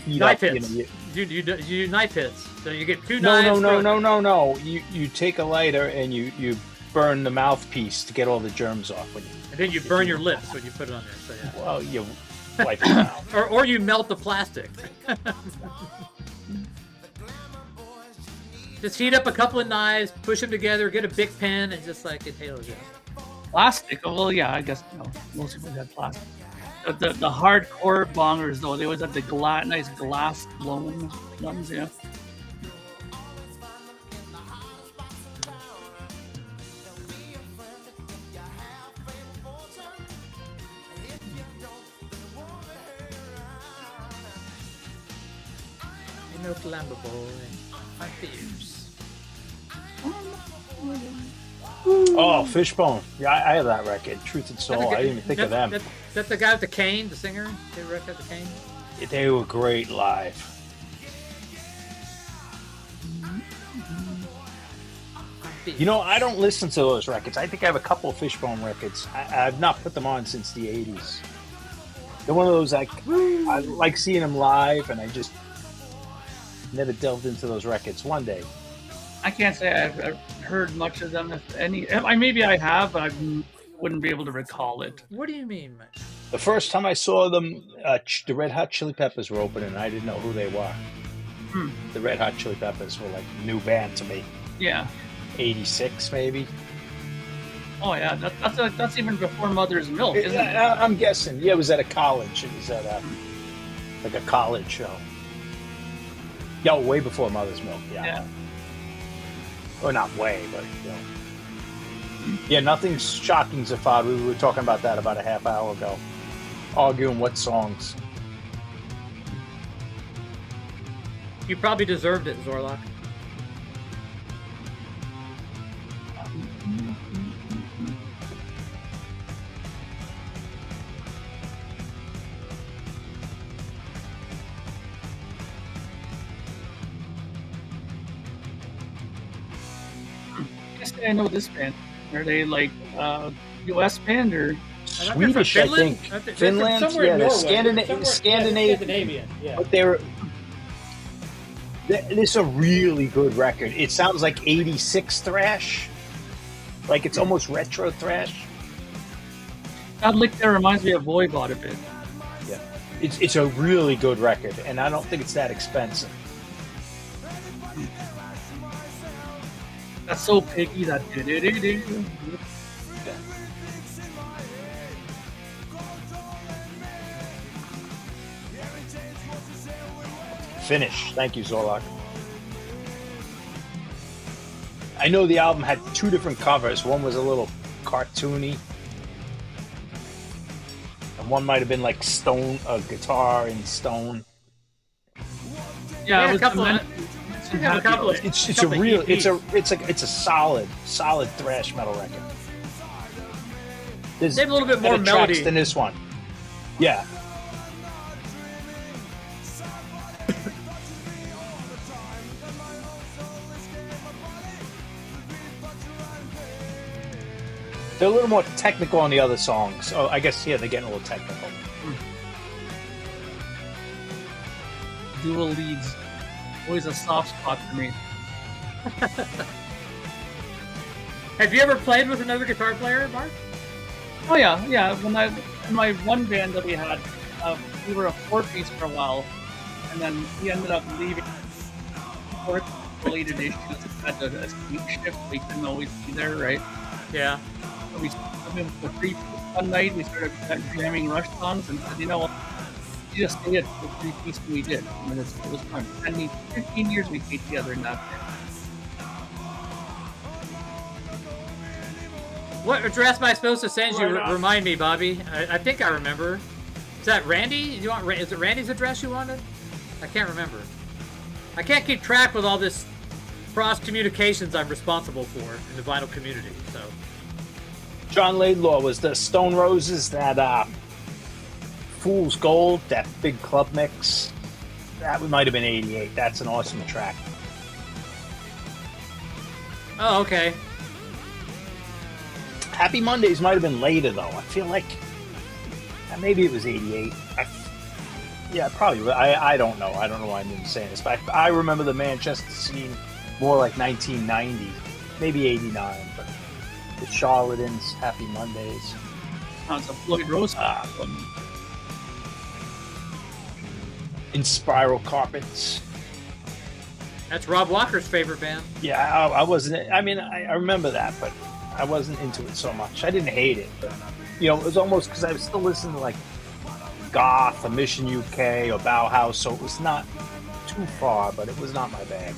knife hits. You do knife hits. So you get 2 knives. No. You take a lighter and you burn the mouthpiece to get all the germs off. And then you burn your lips when you put it on there. So yeah. Well, you wipe it out. or you melt the plastic. Just heat up a couple of knives, push them together, get a big pen, and just like inhale it. Plastic? Oh, well, yeah, I guess most people had plastic. The hardcore bongers, though, they always have the nice glass blown ones, yeah. No glamour boy, my fears. Oh, Fishbone. Yeah, I have that record. Truth and Soul. I didn't even think of them. That's the guy with the cane, the singer? They record the cane? They were great live. You know, I don't listen to those records. I think I have a couple of Fishbone records. I've not put them on since the 80s. They're one of those, like, I like seeing them live, and I just never delved into those records. One day. I can't say I've heard much of them, if any. Maybe I have, but I wouldn't be able to recall it. What do you mean, Mike? The first time I saw them, the Red Hot Chili Peppers were opening, and I didn't know who they were. The Red Hot Chili Peppers were like a new band to me. Yeah. 86, maybe. Oh yeah, that's even before Mother's Milk, isn't it? I'm guessing. Yeah, it was at a college. It was at like a college show. Yeah, way before Mother's Milk. Yeah. Or not way, but you know. Yeah, nothing shocking, Zafad. We were talking about that about a half hour ago, arguing what songs. You probably deserved it, Zorlok. say I know this band. Are they like US band or Swedish? I think Finland. Yeah, they're Scandinavian. Yeah. But this is a really good record. It sounds like '86 thrash, like it's almost retro thrash. That lick there reminds me of Voivod a bit. Yeah, it's a really good record, and I don't think it's that expensive. That's so picky. That Finish. Thank you, Zorlak. I know the album had 2 different covers. One was a little cartoony, and one might have been like stone, a guitar in stone. Yeah, a couple. It's a solid thrash metal record. They have a little bit more melody melody than this one. Yeah. They're a little more technical on the other songs. Oh, I guess, yeah, they're getting a little technical. Dual leads. Always a soft spot for me. Have you ever played with another guitar player, Mark? Oh yeah. In my one band that we had, we were a 4-piece for a while, and then we ended up leaving for related issues. We had to shift. We couldn't always be there, right? Yeah. So we started with the 3-piece one night. We started jamming Rush songs, and said, you know what? We just stayed at the 3-piece we did. I mean, it was fun. 15 years we stayed together in that band. What address am I supposed to send you? Remind me, Bobby. I think I remember. Is that Randy? Is it Randy's address you wanted? I can't remember. I can't keep track with all this cross communications I'm responsible for in the vinyl community. So, John Laidlaw was the Stone Roses, that Fool's Gold, that big club mix. That might have been '88. That's an awesome track. oh, okay. Happy Mondays might have been later, though. I feel like maybe it was '88. Yeah, probably. I don't know. I don't know why I'm even saying this, but I remember the Manchester scene more like 1990, maybe '89. But the Charlatans, Happy Mondays. It's a Floyd Rose album. In Spiral Carpets. That's Rob Walker's favorite band. Yeah, I wasn't. I mean, I remember that, but I wasn't into it so much. I didn't hate it, but it was almost because I was still listening to like goth or Mission UK or Bauhaus, so it was not too far, but it was not my bag.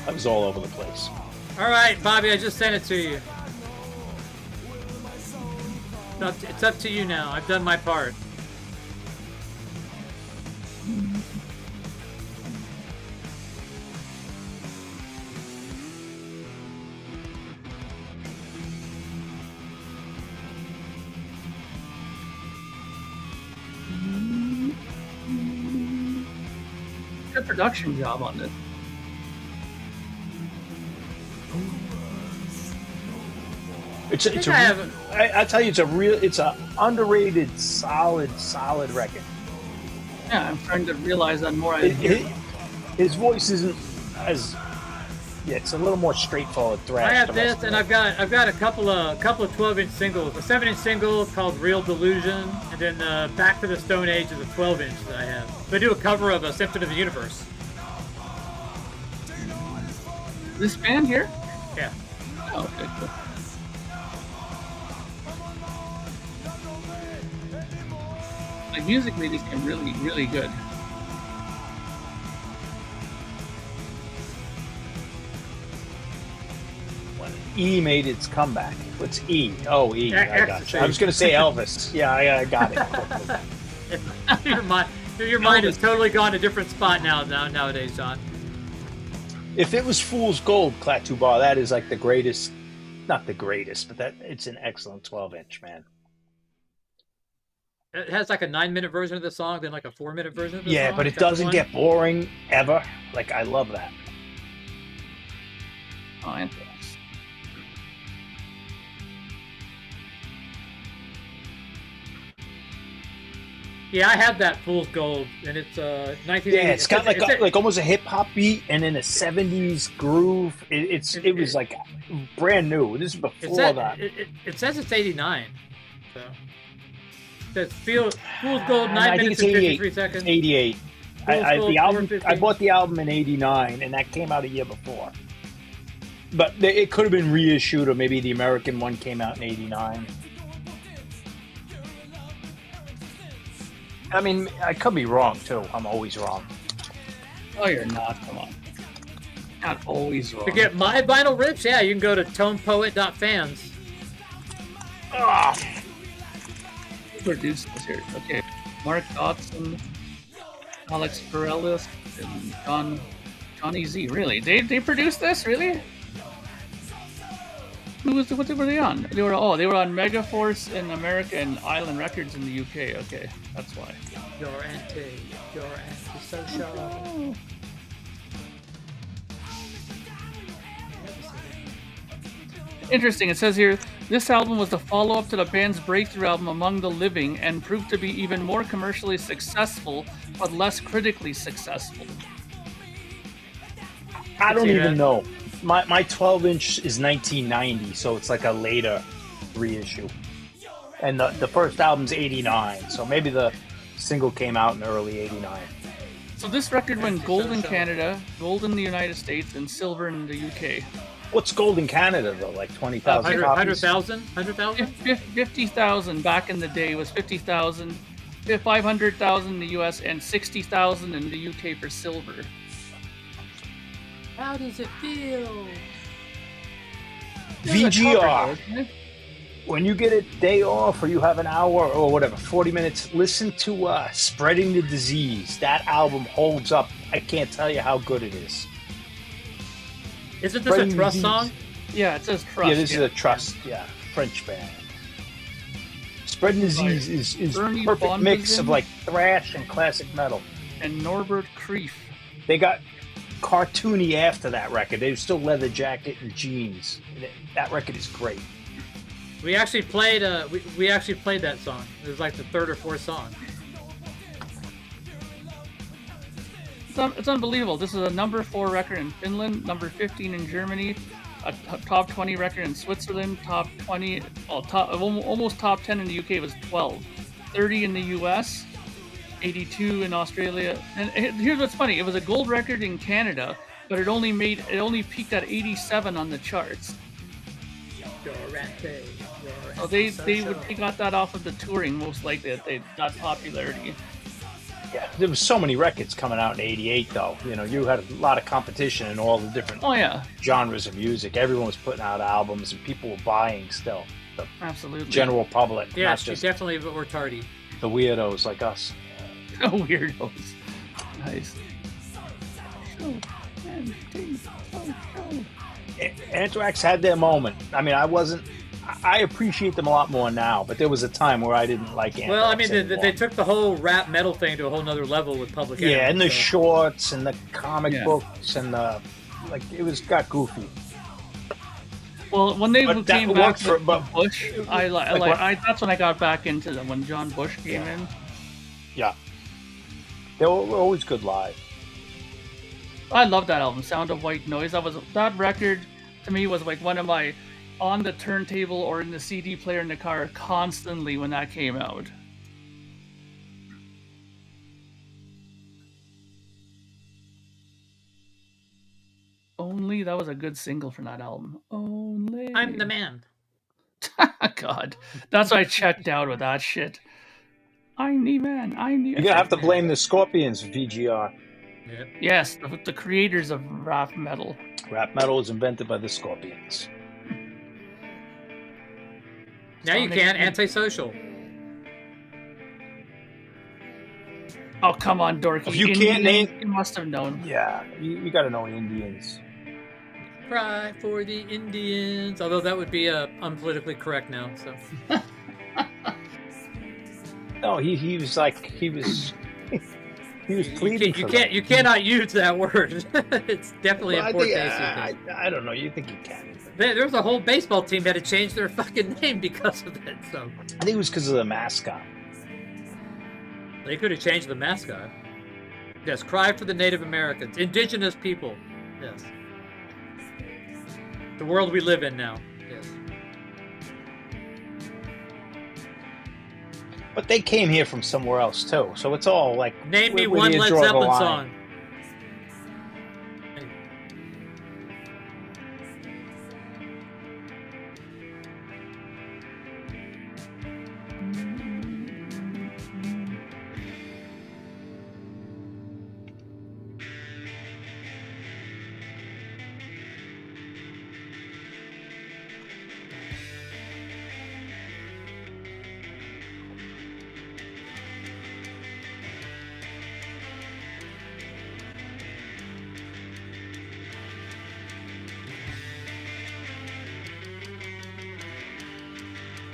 I was all over the place. All right, Bobby, I just sent it to you. It's up to you now. I've done my part. Good production job on this. I tell you, it's a underrated, solid record. Yeah, I'm trying to realize that more. His voice isn't as, it's a little more straightforward thrash. I have this, and I've got a couple of 12-inch singles. A 7-inch single called "Real Delusion," and then "Back to the Stone Age" is a 12-inch that I have. So I do a cover of a Symphony of the Universe. This band here? Yeah. Oh, okay, cool. Like musically, these are really, really good. E made its comeback. What's E? Oh, E. I got you. I was going to say Elvis. Yeah, I got it. Your mind has totally gone a different spot nowadays, John. If it was Fool's Gold, 𝐶𝐫𝐲, that is like the greatest. Not the greatest, but it's an excellent 12-inch, man. It has like a 9-minute version of the song, then like a 4-minute version of the song. Yeah, but it doesn't get boring ever. Like, I love that. Anthrax. Yeah, I had that Fool's Gold, and it's 1980. Yeah, it's got like almost a hip hop beat, and then a '70s groove. It was like brand new. This is before that. It says it's 89. So it says Fool's Gold 9 minutes and 53 seconds. 88. I bought the album in '89, and that came out a year before. But it could have been reissued, or maybe the American one came out in '89. I mean, I could be wrong, too. I'm always wrong. Oh, you're not. Come on. Not always wrong. To get my vinyl rips, yeah, you can go to tonepoet.fans. Who produced this here? Okay. Mark Dodson, Alex Perellis, and Johnny Z. Really? They produced this? Really? What were they on? They were on Megaforce in America and Island Records in the UK. Okay, that's why. You're antisocial. Interesting. It says here, this album was the follow-up to the band's breakthrough album Among the Living and proved to be even more commercially successful, but less critically successful. I don't even know. My 12-inch is 1990, so it's like a later reissue. And the first album's 89, so maybe the single came out in early 89. So this record went gold in Canada, gold in the United States, and silver in the UK. What's gold in Canada, though? Like 20,000 copies? 100,000? 50,000 back in the day was 50,000, 500,000 in the US, and 60,000 in the UK for silver. How does it feel? VGR. When you get a day off or you have an hour or whatever, 40 minutes, listen to Spreading the Disease. That album holds up. I can't tell you how good it is. Isn't this a Trust song? Yeah, it says Trust. Yeah, this is a Trust, French band. Spreading the Disease is a perfect mix of like thrash and classic metal. And Norbert Krief. They got cartoony after that record. They were still leather jacket and jeans. That record is great. We actually played that song. It was like the third or fourth song. It's unbelievable. This is a number 4 record in Finland, number 15 in Germany, a top 20 record in Switzerland, top 20, almost top 10 in the UK was 12, 30 in the US, 82 in Australia. And here's what's funny: it was a gold record in Canada, but it only peaked at 87 on the charts. So they got that off of the touring, most likely, that got popularity. Yeah, there was so many records coming out in '88, though. You know, you had a lot of competition in all the different genres of music. Everyone was putting out albums, and people were buying still. The Absolutely. General public. Yeah, not just definitely were tardy. The weirdos like us. Weirdos. Nice. Anthrax had their moment. I mean, I appreciate them a lot more now, but there was a time where I didn't like Anthrax. Well, I mean, they took the whole rap metal thing to a whole nother level with Public Enemy. Yeah, and the shorts and the comic books and got goofy. Well, when they came back with Bush, that's when I got back into them, when John Bush came in. Yeah. They were always good live. I love that album, Sound of White Noise. That record, to me, was like one of my on the turntable or in the CD player in the car constantly when that came out. Only, that was a good single from that album. Only. I'm the man. God, that's why I checked out with that shit. I'm the man. You're gonna have to blame the Scorpions for VGR. Yep. Yes, the creators of rap metal. Rap metal was invented by the Scorpions. Now you can't. Antisocial. Oh, come on, dorky. If you can't name... You must have known. Yeah, you gotta know Indians. Cry for the Indians. Although that would be unpolitically correct now, so... No, he was He was pleading for them. You cannot use that word. It's definitely Well, in poor taste. I don't know. You think you can? There was a whole baseball team that had to change their fucking name because of it. So I think it was because of the mascot. they could have changed the mascot. Yes, cry for the Native Americans, indigenous people. Yes. The world we live in now. Yes. But they came here from somewhere else too, so it's all like. Name me where one do you Led draw the Zeppelin line? song.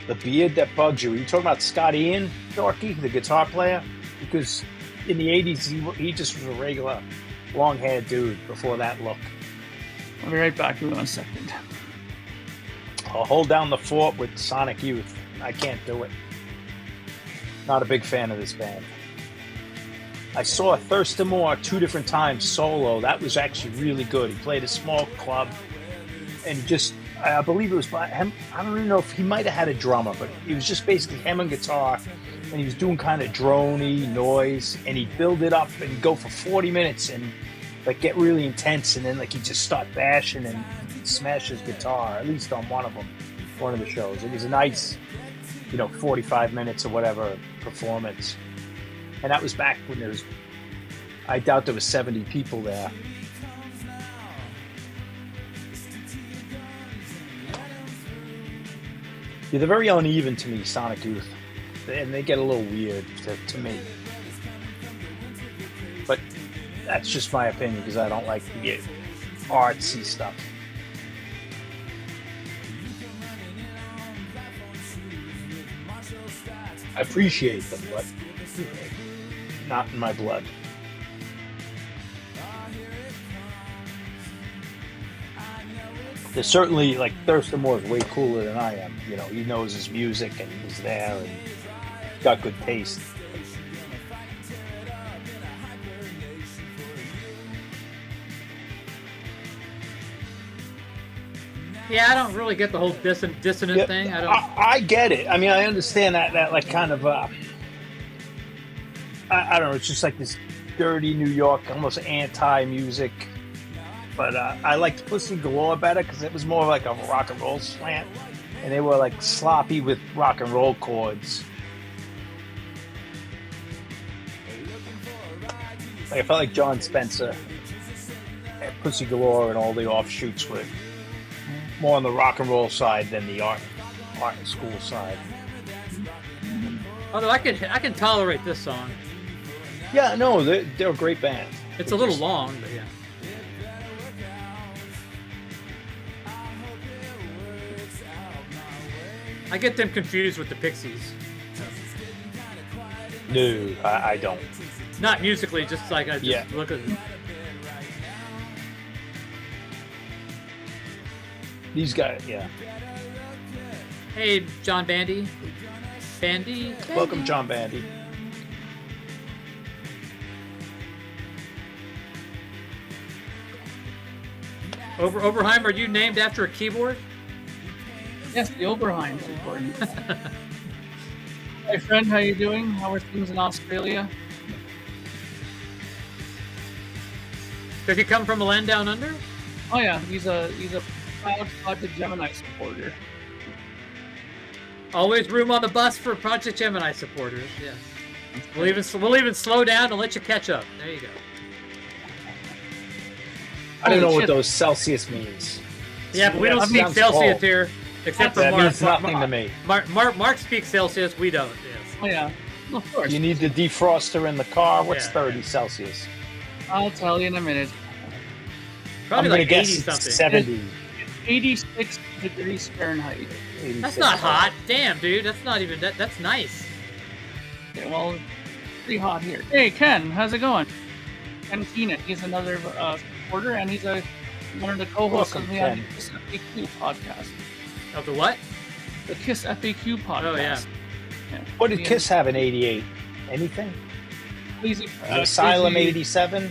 The beard that bugs you. Are you talking about Scott Ian, Dorky, the guitar player? Because in the 80s, he just was a regular long-haired dude before that look. I'll be right back. Give me 1 second. I'll hold down the fort with Sonic Youth. I can't do it. Not a big fan of this band. I saw Thurston Moore 2 different times solo. That was actually really good. He played a small club, and he just, I believe it was by him. I don't even know if he might have had a drummer, but it was just basically him and guitar, and he was doing kind of drony noise, and he'd build it up and go for 40 minutes and like get really intense, and then like he'd just start bashing and smash his guitar, at least on one of the shows. It was a nice, 45 minutes or whatever performance. And that was back when I doubt there was 70 people there. Yeah, they're very uneven to me, Sonic Youth. And they get a little weird to me. But that's just my opinion because I don't like the artsy stuff. I appreciate them, but not in my blood. There's certainly, like, Thurston Moore is way cooler than I am. He knows his music and he's there and got good taste. Yeah, I don't really get the whole dissonant thing. I get it. I mean, I understand that like kind of. I don't know. It's just like this dirty New York, almost anti-music. But I liked Pussy Galore better because it was more like a rock and roll slant, and they were like sloppy with rock and roll chords. Like I felt like John Spencer and Pussy Galore and all the offshoots were more on the rock and roll side than the art school side. Although I can tolerate this song. Yeah, no, they're a great band. It's a little long, but yeah. I get them confused with the Pixies. No, I don't. Not musically, just like I just look at them. These guys, yeah. Hey, John Bandy. Bandy. Welcome, John Bandy. Oberheim, are you named after a keyboard? Yes, the Oberheim keyboard. Hi, friend. How you doing? How are things in Australia? Did he come from a land down under? Oh yeah, he's a proud Project Gemini supporter. Always room on the bus for Project Gemini supporters. Yes. We'll even slow down and let you catch up. There you go. I don't know what those Celsius means. Yeah, but we don't speak Celsius here, except for Mark. That means nothing to me. Mark speaks Celsius. We don't. Yes. Oh yeah, of course. You need the defroster in the car. What's 30 Celsius? I'll tell you in a minute. Probably I'm like gonna 80 guess something. 70. 86 degrees Fahrenheit. 86. That's not hot. Damn, dude. That's not even that. That's nice. Yeah, well, pretty hot here. Hey, Ken, how's it going? Ken Keenan, he's another supporter, and he's one of the co-hosts of the KISS FAQ podcast. Of the what? The KISS FAQ podcast. Oh, yeah. What did KISS have in '88? Anything? Asylum '87.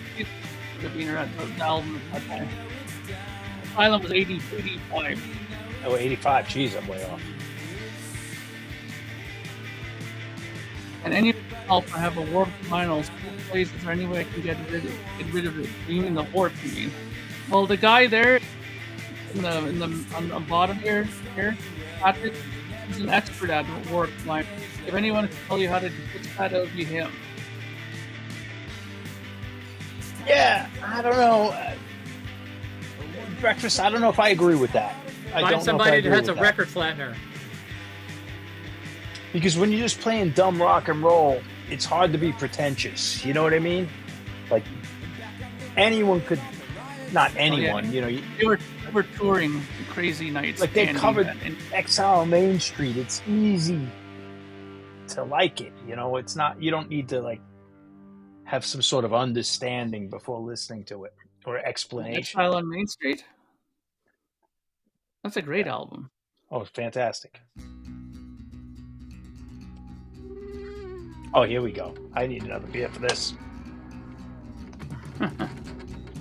The album at that time. Asylum was 85. Oh, 85. Jeez, I'm way off. And any help I have a warped vinyl, please, is there any way I can get rid of it? You mean the warp, you mean? Well, the guy there on the bottom here, Patrick, he's an expert at warped vinyl. If anyone can tell you how to fix that, it would be him. Yeah, I don't know. Breakfast, I don't know if I agree with that. Find somebody that has a record flattener. Because when you're just playing dumb rock and roll, it's hard to be pretentious. You know what I mean? Like, anyone could, not anyone, you know. They were touring Crazy Nights. Like, they covered Exile Main Street. It's easy to like it, you know? It's not, you don't need to, like, have some sort of understanding before listening to it or explanation. Exile on Main Street? That's a great album. Oh, it's fantastic. Oh, here we go. I need another beer for this.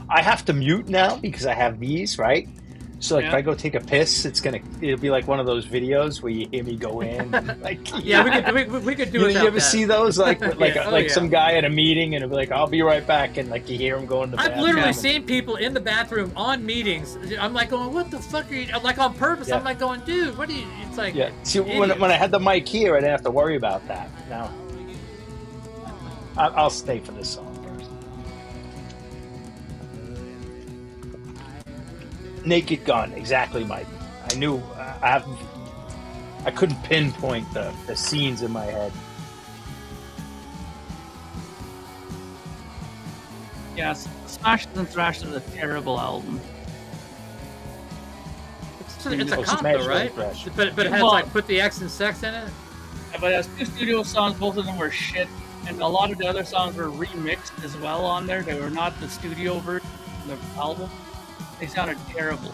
I have to mute now because I have these, right? So like if I go take a piss, it'll be like one of those videos where you hear me go in. Like, yeah, we could do it. You ever see those like some guy at a meeting and it'll be like, "I'll be right back," and like you hear him go in the bathroom. I've literally seen people in the bathroom on meetings. I'm like going, "What the fuck are you?" I'm like on purpose. Yeah. I'm like going, "Dude, what are you?" It's like, yeah. See, when I had the mic here, I didn't have to worry about that. Now, I'll stay for this song. Naked Gun, exactly, Mike. I knew I couldn't pinpoint the scenes in my head. Yes, Smashes and Thrashes is a terrible album. It's a combo, right? But it has like put the X and sex in it. But it has 2 studio songs, both of them were shit, and a lot of the other songs were remixed as well on there. They were not the studio version of the album. They sounded terrible.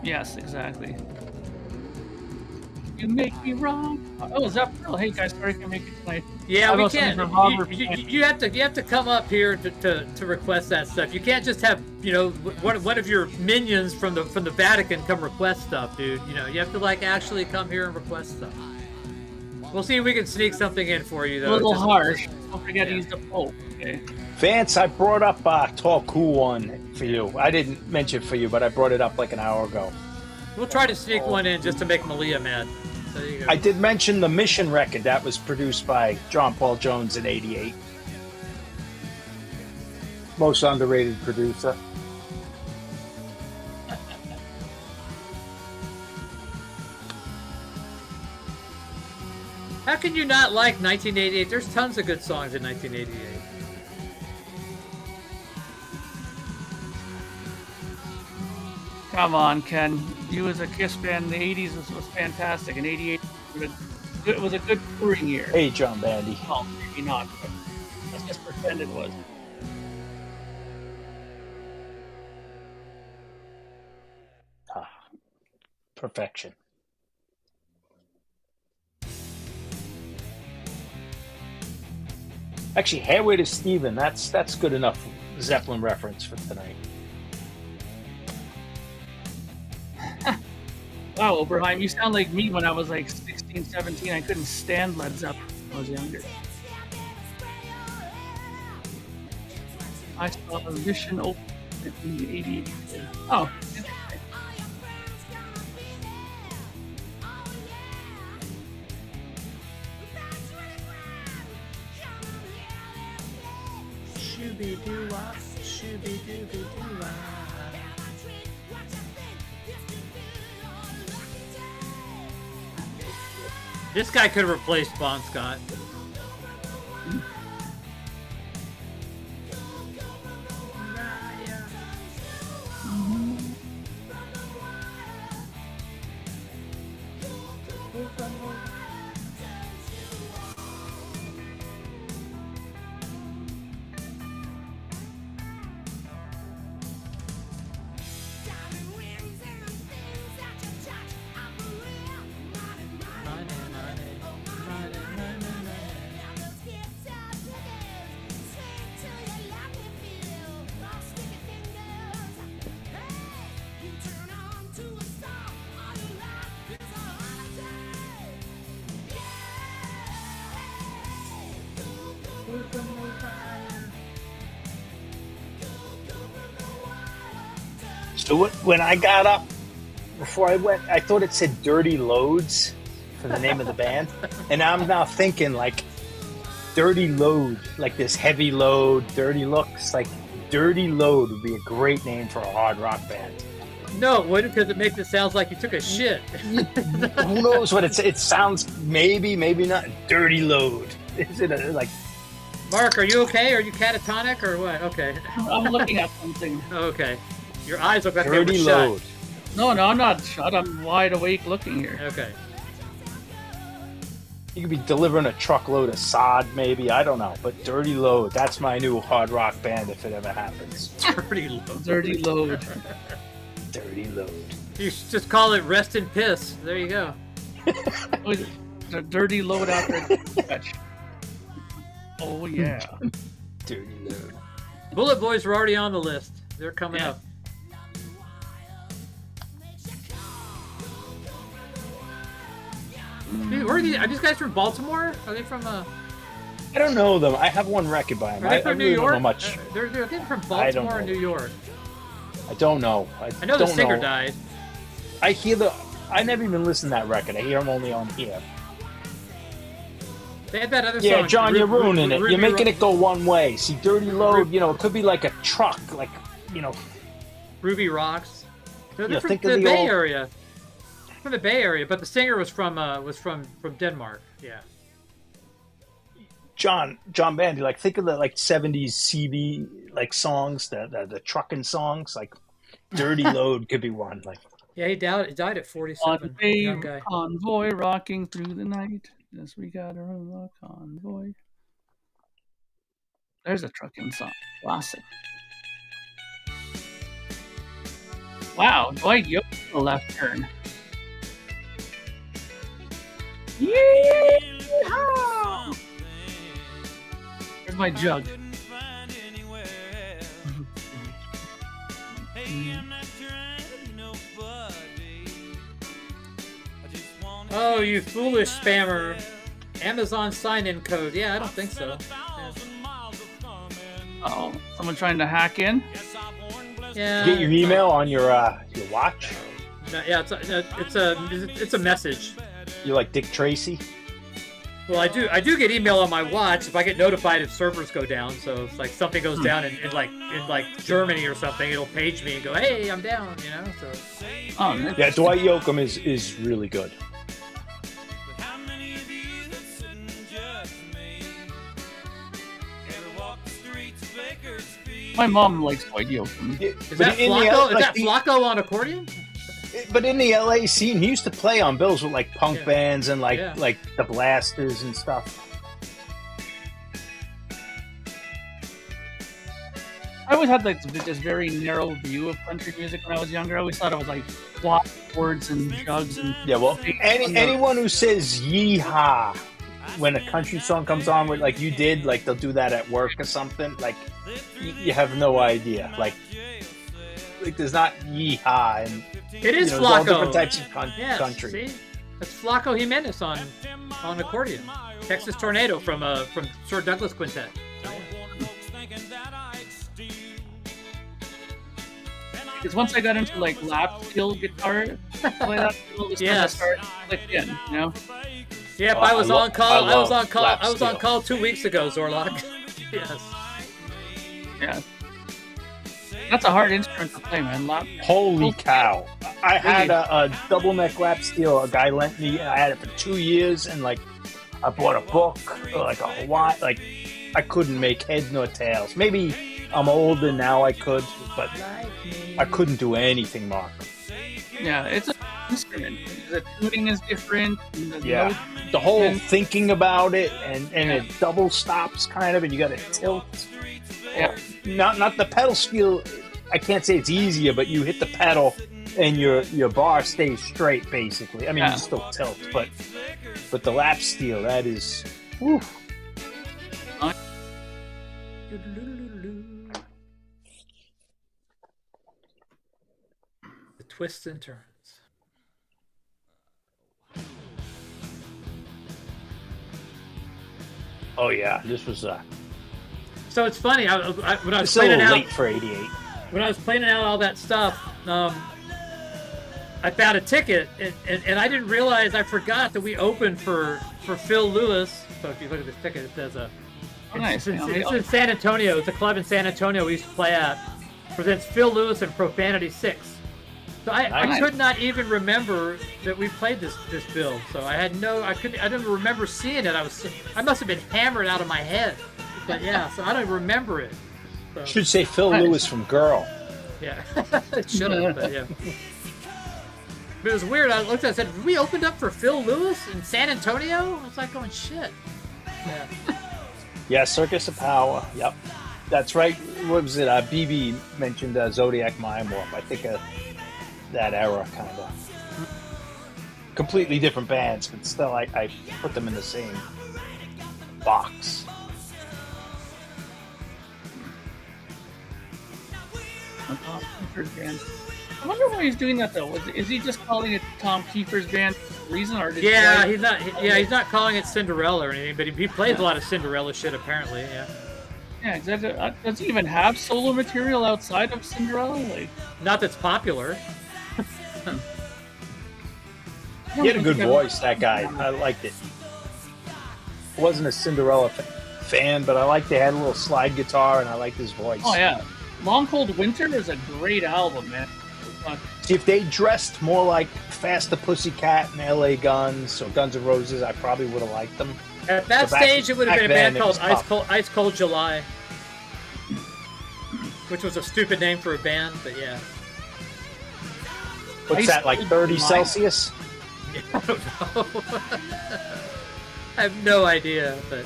Yes, exactly. You make me wrong. Oh, Zeppelin. Hey guys, sorry I can make it tonight. Yeah, we can. You have to come up here to request that stuff. You can't just have one of your minions from the Vatican come request stuff, dude. You know, you have to like actually come here and request stuff. We'll see if we can sneak something in for you, though. A little harsh. Don't forget he's the Pope, okay? Vance, I brought up a Tall Cool One for you. I didn't mention it for you, but I brought it up like an hour ago. We'll try to sneak one in just to make Malia mad. So there you go. I did mention the Mission record that was produced by John Paul Jones in '88. Most underrated producer. How can you not like 1988? There's tons of good songs in 1988. Come on, Ken. You as a KISS fan in the 80s was fantastic. In 88, it was a good touring year. Hey, John Bandy. Well, maybe not, but let's just pretend it was. Perfection. Actually, Hairway to Steven, that's good enough Zeppelin reference for tonight. Wow, Oberheim, you sound like me when I was like 16, 17. I couldn't stand Led Zeppelin when I was younger. I saw a Mission open in the 88. Oh, interesting. Shooby-doo-wah, shooby-dooby-doo-wah. This guy could have replaced Bon Scott. So when I got up, before I went, I thought it said Dirty Loads for the name of the band. And I'm now thinking, like, Dirty Load, like this heavy load, dirty looks. Like, Dirty Load would be a great name for a hard rock band. No, it wouldn't, because it makes it sound like you took a shit. Who knows what it sounds, maybe not. Dirty Load. Is it like... Mark, are you okay? Are you catatonic or what? Okay. I'm looking at something. Okay. Your eyes look like Dirty they were Load. shut. No, I'm not shut. I'm wide awake looking here. Okay. You could be delivering a truckload of sod, maybe. I don't know. But Dirty Load, that's my new hard rock band if it ever happens. Dirty Load. Dirty Load. Dirty Load. You should just call it Rest in Piss. There you go. The Dirty Load after catch. Oh, yeah. Dirty Load. Bullet Boys are already on the list. They're coming up. Dude, where are these guys from Baltimore? Are they from I don't know them. I have one record by them. Are they from New really York? don't know much. They're from Baltimore or New York. I don't know. I know the singer died. I never even listened to that record. I hear them only on here. They had that other song. Yeah, John, you're ruining it. Ruby You're making it go one way. See, Dirty Load, it could be like a truck, like, Ruby Rocks. They're from think the of the Bay old... Area. From the Bay Area, but the singer was from Denmark. Yeah. John Bandy, like, think of the, like, 70s CB, like, songs, the trucking songs, like, Dirty Load could be one, like. Yeah, he died at 47. Young guy. Convoy rocking through the night. Yes, we got our own convoy. There's a trucking song. Classic. Wow, Dwight Yoakam a left turn. Yeah! Where's my jug? Oh, you foolish spammer. Amazon sign-in code. Yeah, I don't think so. Yeah. Oh, someone trying to hack in? Yeah. Get your email on your watch? No, yeah, it's a message. You're like Dick Tracy? Well, I do get email on my watch if I get notified if servers go down. So if like something goes down in Germany or something, it'll page me and go, "Hey, I'm down," you know. So. Oh, nice. Yeah, Dwight Yoakam is really good. My mom likes Dwight Yoakam. Is that Flacco on accordion? But in the LA scene, he used to play on bills with like punk bands and like the Blasters and stuff. I always had like this very narrow view of country music when I was younger. I always thought it was like chords and jugs and anyone who says yeehaw when a country song comes on with like you did, like they'll do that at work or something. Like you have no idea. Like there's not yeehaw and it is Flacco. All different types of country. See? That's Flacco Jimenez on accordion. Texas Tornado from Sir Douglas Quintet. Because once I got into like lap steel guitar, play that started clicked in, you know. Yep, I was on call. I was on call 2 weeks ago, Zorlok. Yes. Yeah. That's a hard instrument to play, man. Holy cow! I had a double neck lap steel. A guy lent me. I had it for 2 years, and like I bought a book, like a Hawaii. Like I couldn't make heads nor tails. Maybe I'm older now. I could, but I couldn't do anything, Mark. Yeah, it's an instrument. The tuning is different. The whole thinking about it, and it double stops kind of, and you got to tilt. Yeah. Not the pedal steel. I can't say it's easier, but you hit the pedal and your bar stays straight, basically. I mean, you still tilt, but the lap steel, that is. Whew. The twists and turns. Oh yeah, this was So it's funny. When I was It's a planning little out late for '88. when I was planning out all that stuff, I found a ticket, and I didn't realize, I forgot that we opened for Phil Lewis. So if you look at this ticket, it says it's in San Antonio. It's a club in San Antonio we used to play at. Presents Phil Lewis and Profanity 6. So I could not even remember that we played this bill. So I didn't remember seeing it. I must have been hammered out of my head. But yeah, so I don't remember it. So. Should say Phil Lewis from Girl. Yeah, it should have. But yeah. But it was weird. I looked at it and said, we opened up for Phil Lewis in San Antonio? I was like going, shit. Yeah. Yeah, Circus of Power. Yep. That's right. What was it? BB mentioned Zodiac Mind Warp. I think that era, kind of. Completely different bands, but still, I put them in the same box. I wonder why he's doing that though. Is he just calling it Tom Kiefer's band reason, or did he's not? He's not calling it Cinderella or anything, but he plays a lot of Cinderella shit apparently. Yeah. Yeah, exactly. Does he even have solo material outside of Cinderella? Like, not that's popular. He had a good voice, that guy. I liked it. I wasn't a Cinderella fan, but I liked they had a little slide guitar, and I liked his voice. Oh yeah, Long Cold Winter is a great album, man. See, if they dressed more like Faster Pussycat and L.A. Guns or Guns N' Roses, I probably would have liked them. At that stage, it would have been a band called Ice Cold July, which was a stupid name for a band, but yeah. What's that, like 30 Celsius? I don't know. I have no idea, but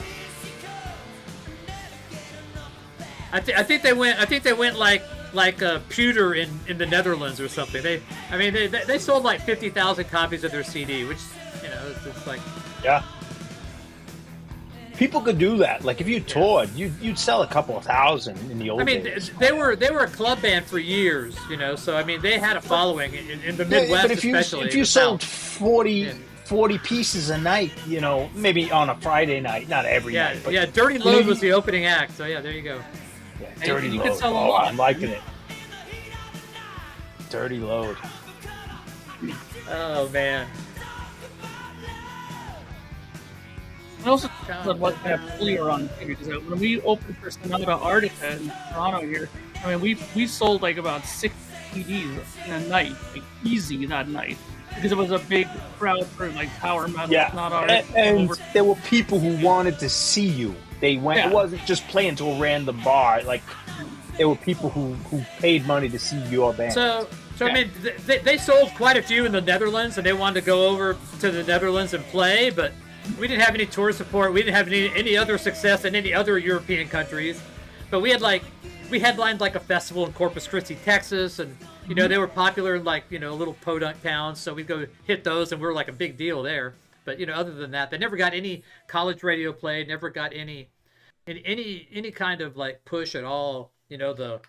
I think they went like a pewter in the Netherlands or something. They sold like 50,000 copies of their CD, which it's just like people could do that. Like if you toured, you'd sell a couple of thousand in the old days. They were a club band for years, so they had a following in the Midwest, but especially. If you sold 40 pieces a night, maybe on a Friday night, not every night. But, Dirty Load was the opening act, so yeah, there you go. Yeah, Dirty Load. I'm liking it. Dirty Load. Oh man. I also what earlier on because when we opened for Sonata Arctica in Toronto here, we sold like about 6 CDs in a night, like easy that night, because it was a big crowd for like power metal. Yeah, not and there were people who wanted to see you. They went. Yeah. It wasn't just playing to a random bar. Like there were people who paid money to see your band. So they sold quite a few in the Netherlands, and they wanted to go over to the Netherlands and play, but we didn't have any tour support. We didn't have any other success in any other European countries. But we headlined like a festival in Corpus Christi, Texas, and they were popular in like little podunk towns. So we'd go hit those, and we were like a big deal there. But other than that, they never got any college radio play. Never got any kind of like push at all. The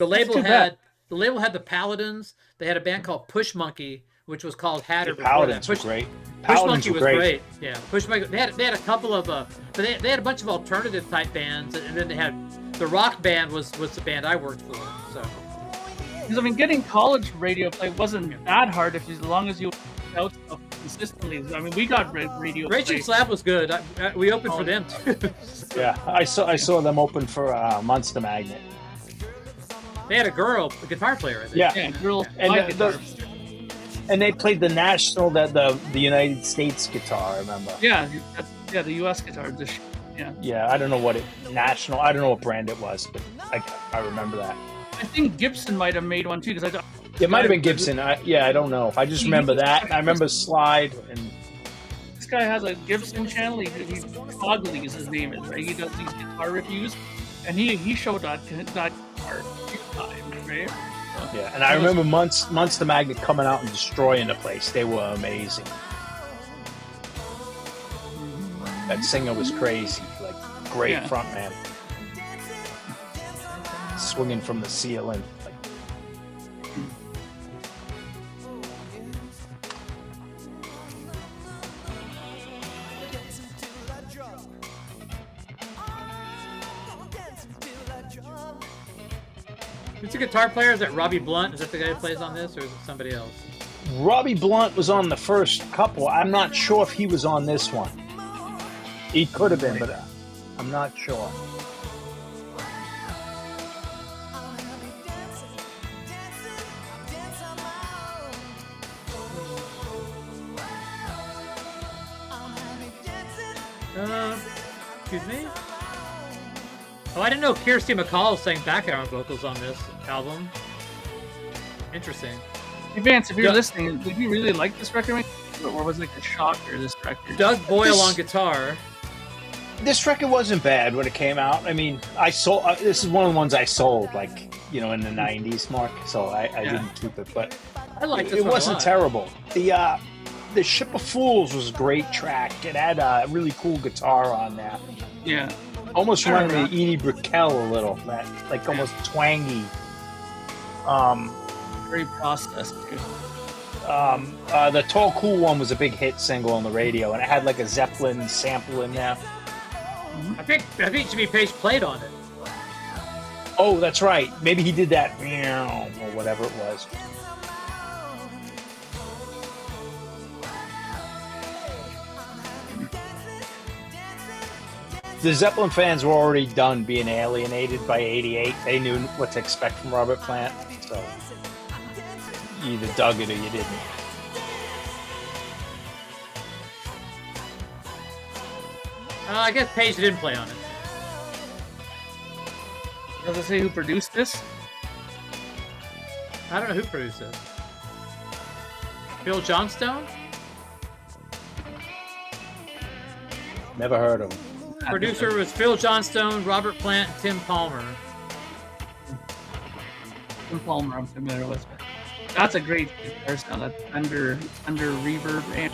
label had the Paladins. They had a band called Push Monkey, which was called Hatter. The Paladins were great. Push Monkey was great. Yeah, Push Monkey. They had a couple of they had a bunch of alternative type bands, and then they had the rock band was the band I worked for. So because getting college radio play wasn't that hard as long as you out stuff consistently. We got radio. Raging Slab was good. We opened for them too. Yeah, I saw them open for Monster Magnet. They had a guitar player, I think. Yeah, girl. And they played the national, the United States guitar. I remember. Yeah, the U.S. guitar. Yeah, I don't know what national. I don't know what brand it was, but I remember that. I think Gibson might have made one too, because it might have been Gibson. I don't know. I just remember that. I remember Slide and. This guy has a Gibson channel. He's Ugly is his name is. Right? He does these guitar reviews, and he showed that guitar a few times, right? Yeah, and I remember Monster Magnet coming out and destroying the place. They were amazing. That singer was crazy, like great frontman, swinging from the ceiling. guitar player? Is that Robbie Blunt? Is that the guy who plays on this, or is it somebody else? Robbie Blunt was on the first couple. I'm not sure if he was on this one. He could have been, but I'm not sure. Excuse me? Oh, I didn't know Kirsty MacColl sang background vocals on this album. Interesting. Hey Vance, if you're listening, did you really like this record? Or was it like a shocker, this record? Doug Boyle on guitar. This record wasn't bad when it came out. I mean, I sold. This is one of the ones I sold, like, you know, in the '90s, Mark. So I didn't keep it, but I liked this it one wasn't a lot. terrible. The Ship of Fools was a great track. It had a really cool guitar on there. Yeah. Almost reminded me of Edie Brickell a little. That, like, almost twangy. Very processed too. The Tall Cool one was a big hit single on the radio, and it had like a Zeppelin sample in there. I think Jimmy Page played on it. Oh, that's right. Maybe he did that, or whatever it was. The Zeppelin fans were already done being alienated by '88. They knew what to expect from Robert Plant, so you either dug it or you didn't. I guess Page didn't play on it. Does it say who produced this? I don't know who produced it. Phil Johnstone? Never heard of him. Producer was Phil Johnstone, Robert Plant, and Tim Palmer. Tim Palmer, I'm familiar with. That's a great guitar sound. That's under reverb and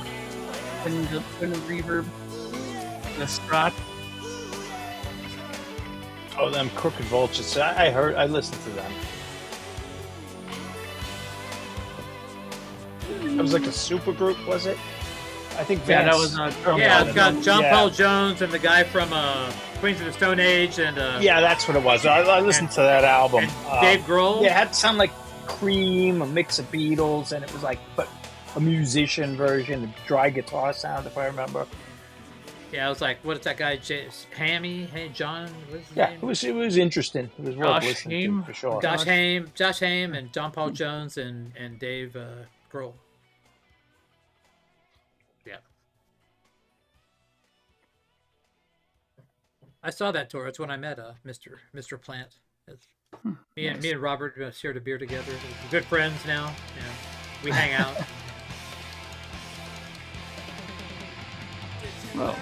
under reverb. The Strat. Oh, them Crooked Vultures. I listened to them. It was like a super group, was it? I think Vance. Yeah, that was it's got John Paul Jones and the guy from Queens of the Stone Age and yeah, that's what it was. I listened to that album. And Dave Grohl. Yeah, it had to sound like Cream, a mix of Beatles, and it was like a musician version, a dry guitar sound, if I remember. Yeah, I was like, what is that guy? Hammy? Hey, John? What's his name? It was interesting. It was worth listening to, for sure. Josh Haim, and John Paul Jones and Dave Grohl. Yeah. I saw that tour. That's when I met Mr. Plant. Me and Robert shared a beer together. We're good friends now. Yeah, we hang out. Well,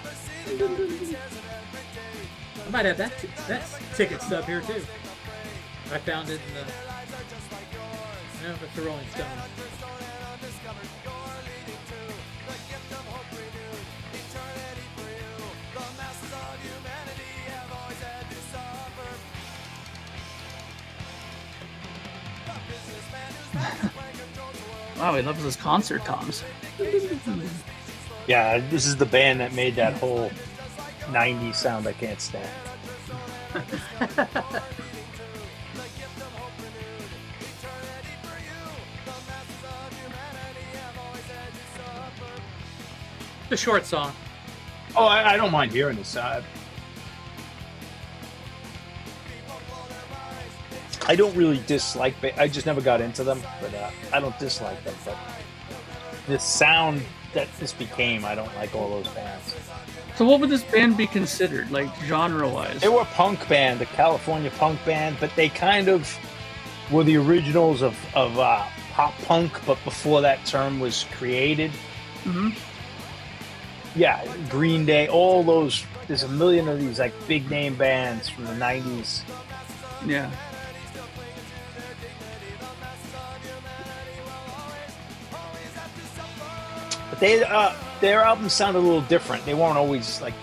I might have that ticket stub here too. I found it in the. No, it's the Rolling Stones. wow, he loves his concert toms. Yeah, this is the band that made that whole '90s sound I can't stand. It's a short song. Oh, I don't mind hearing this. I don't really dislike. I just never got into them, but I don't dislike them. But the sound that this became, I don't like all those bands. So what would this band be considered, like genre-wise? They were a punk band, a California punk band, but they kind of were the originals of pop punk, but before that term was created. Mm-hmm. Yeah, Green Day, all those. There's a million of these like big name bands from the '90s. Yeah. But their albums sounded a little different. They weren't always like.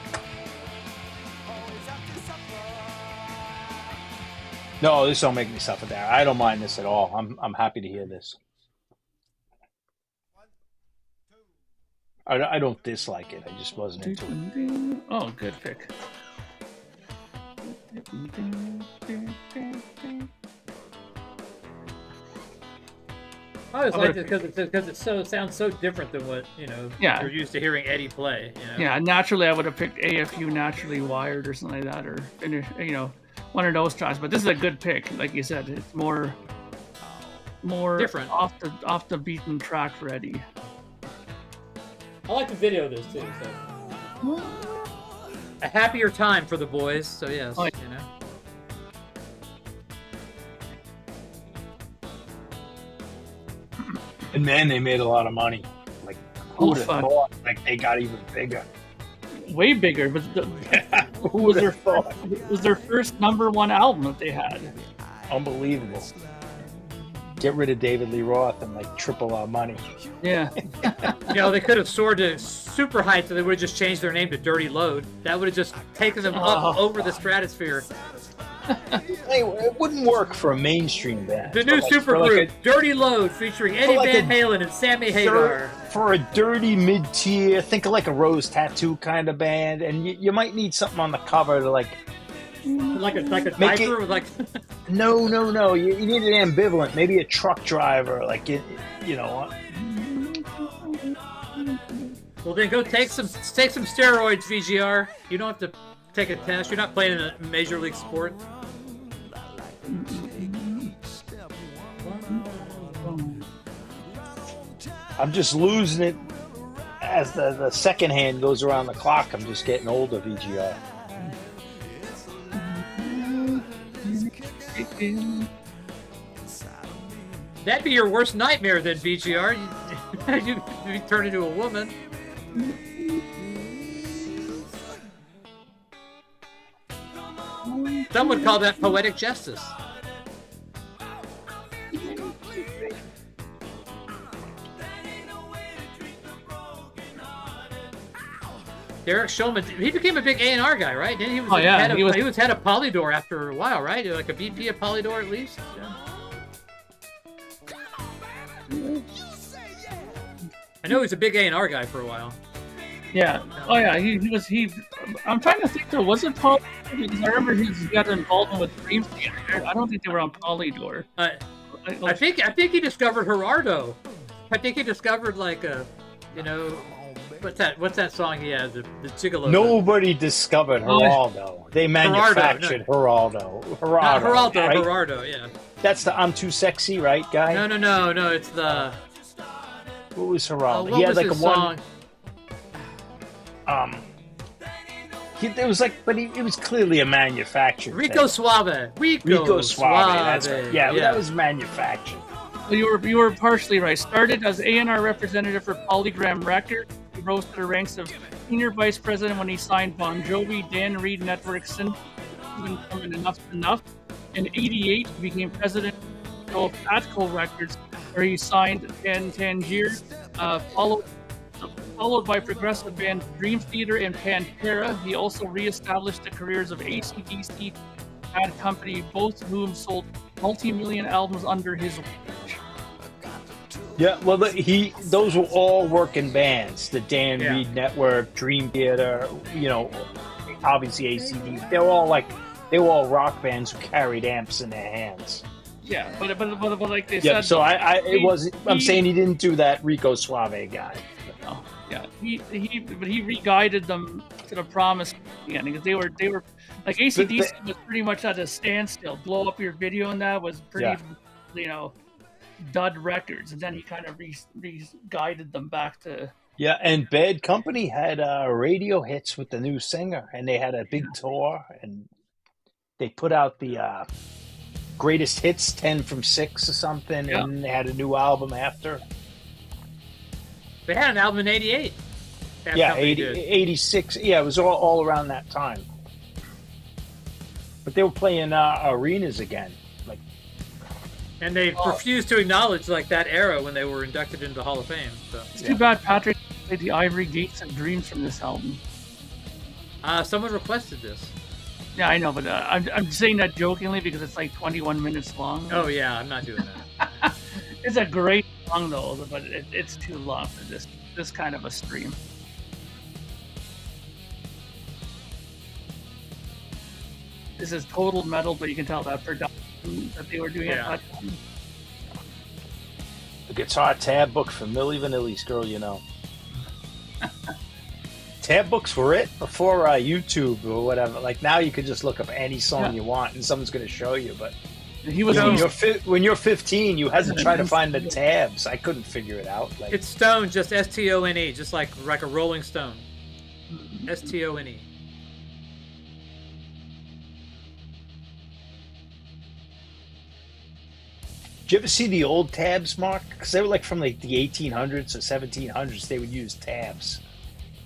No, this don't make me suffer there. I don't mind this at all. I'm happy to hear this. I don't dislike it. I just wasn't into it. Oh, good pick. I always liked it because it sounds so different than what you're used to hearing Eddie play. Yeah, naturally I would have picked AFU Naturally Wired or something like that, or one of those tracks. But this is a good pick, like you said. It's more different, off the beaten track for Eddie. I like the video of this too. So. A happier time for the boys. So yes, And man, they made a lot of money. Like, who would have thought? Like, they got even bigger. Way bigger, but who would have thought? It was their first #1 album that they had. Unbelievable. Get rid of David Lee Roth and like triple our money. Yeah. They could have soared to super heights, so they would have just changed their name to Dirty Load. That would have just taken them up over the stratosphere. It wouldn't work for a mainstream band. The new supergroup, Dirty Load, featuring Eddie Van Halen and Sammy Hagar. For a dirty mid-tier, think of like a Rose Tattoo kind of band, and you might need something on the cover to like a diaper with like. No. You need an ambivalent, maybe a truck driver, like Well, then go take some steroids, VGR. You don't have to take a test. You're not playing in a major league sport. I'm just losing it as the second hand goes around the clock. I'm just getting older, VGR. That'd be your worst nightmare then, VGR. You turn into a woman. Some would call that poetic justice. Derek Shulman, he became a big A&R guy, right? Didn't he? He was head of Polydor after a while, right? Like a VP of Polydor at least. Yeah. I know he was a big A&R guy for a while. Yeah. Oh yeah. He was. I'm trying to think. Though, was it Polydor? Because I remember he got involved with Dream Theater. I don't think they were on Polydor. I think he discovered Gerardo. I think he discovered like a, What's that song he has? The Gigolo. Nobody discovered Geraldo. They manufactured Geraldo. Not Geraldo, right? Gerardo, yeah. That's the I'm Too Sexy, right, guy? No. It's the. What was Geraldo? He had like a song. It was like, but it was clearly a manufactured. Rico Suave. Rico Suave. That's right. Yeah, that was manufactured. Well, you were partially right. Started as A&R representative for Polygram Records. He rose to the ranks of senior vice president when he signed Bon Jovi, Dan Reed Networks, and Enough's Enough. In '88, he became president of Atco Records, where he signed Tangier, followed by progressive band Dream Theater and Pantera. He also reestablished the careers of AC/DC, Bad Company, both of whom sold multi-million albums under his watch. Yeah, well, those were all working bands. The Dan Reed Network, Dream Theater, obviously AC/DC. They were all rock bands who carried amps in their hands. Yeah, but like they said. Yeah, so I'm saying he didn't do that Rico Suave guy. No, yeah, he re-guided them to the promise again, because they were like AC/DC was pretty much at a standstill. Blow Up Your Video, and that was pretty, dud records, and then he kind of re-guided them back to. Yeah, and Bad Company had radio hits with the new singer, and they had a big tour, and they put out the greatest hits 10 from 6 or something, and they had a new album after. They had an album in '88. 86. Yeah, it was all around that time. But they were playing arenas again. And they refused to acknowledge that era when they were inducted into the Hall of Fame. So. It's too bad Patrick played the Ivory Gates and Dreams from this album. Someone requested this. Yeah, I know, but I'm saying that jokingly because it's like 21 minutes long. Oh yeah, I'm not doing that. It's a great song though, but it's too long for this kind of a stream. This is total metal, but you can tell that production that they were doing at that time. The guitar tab book for Milli Vanilli's Girl, You Know. Tab books were it before YouTube or whatever. Like now, you could just look up any song you want, and someone's going to show you. But he was when you're 15, you had to try to find the tabs. I couldn't figure it out. Like, it's Stone, just STONE, just like a Rolling Stone. STONE. Did you ever see the old tabs, Mark? Because they were like from like the 1800s or 1700s. They would use tabs.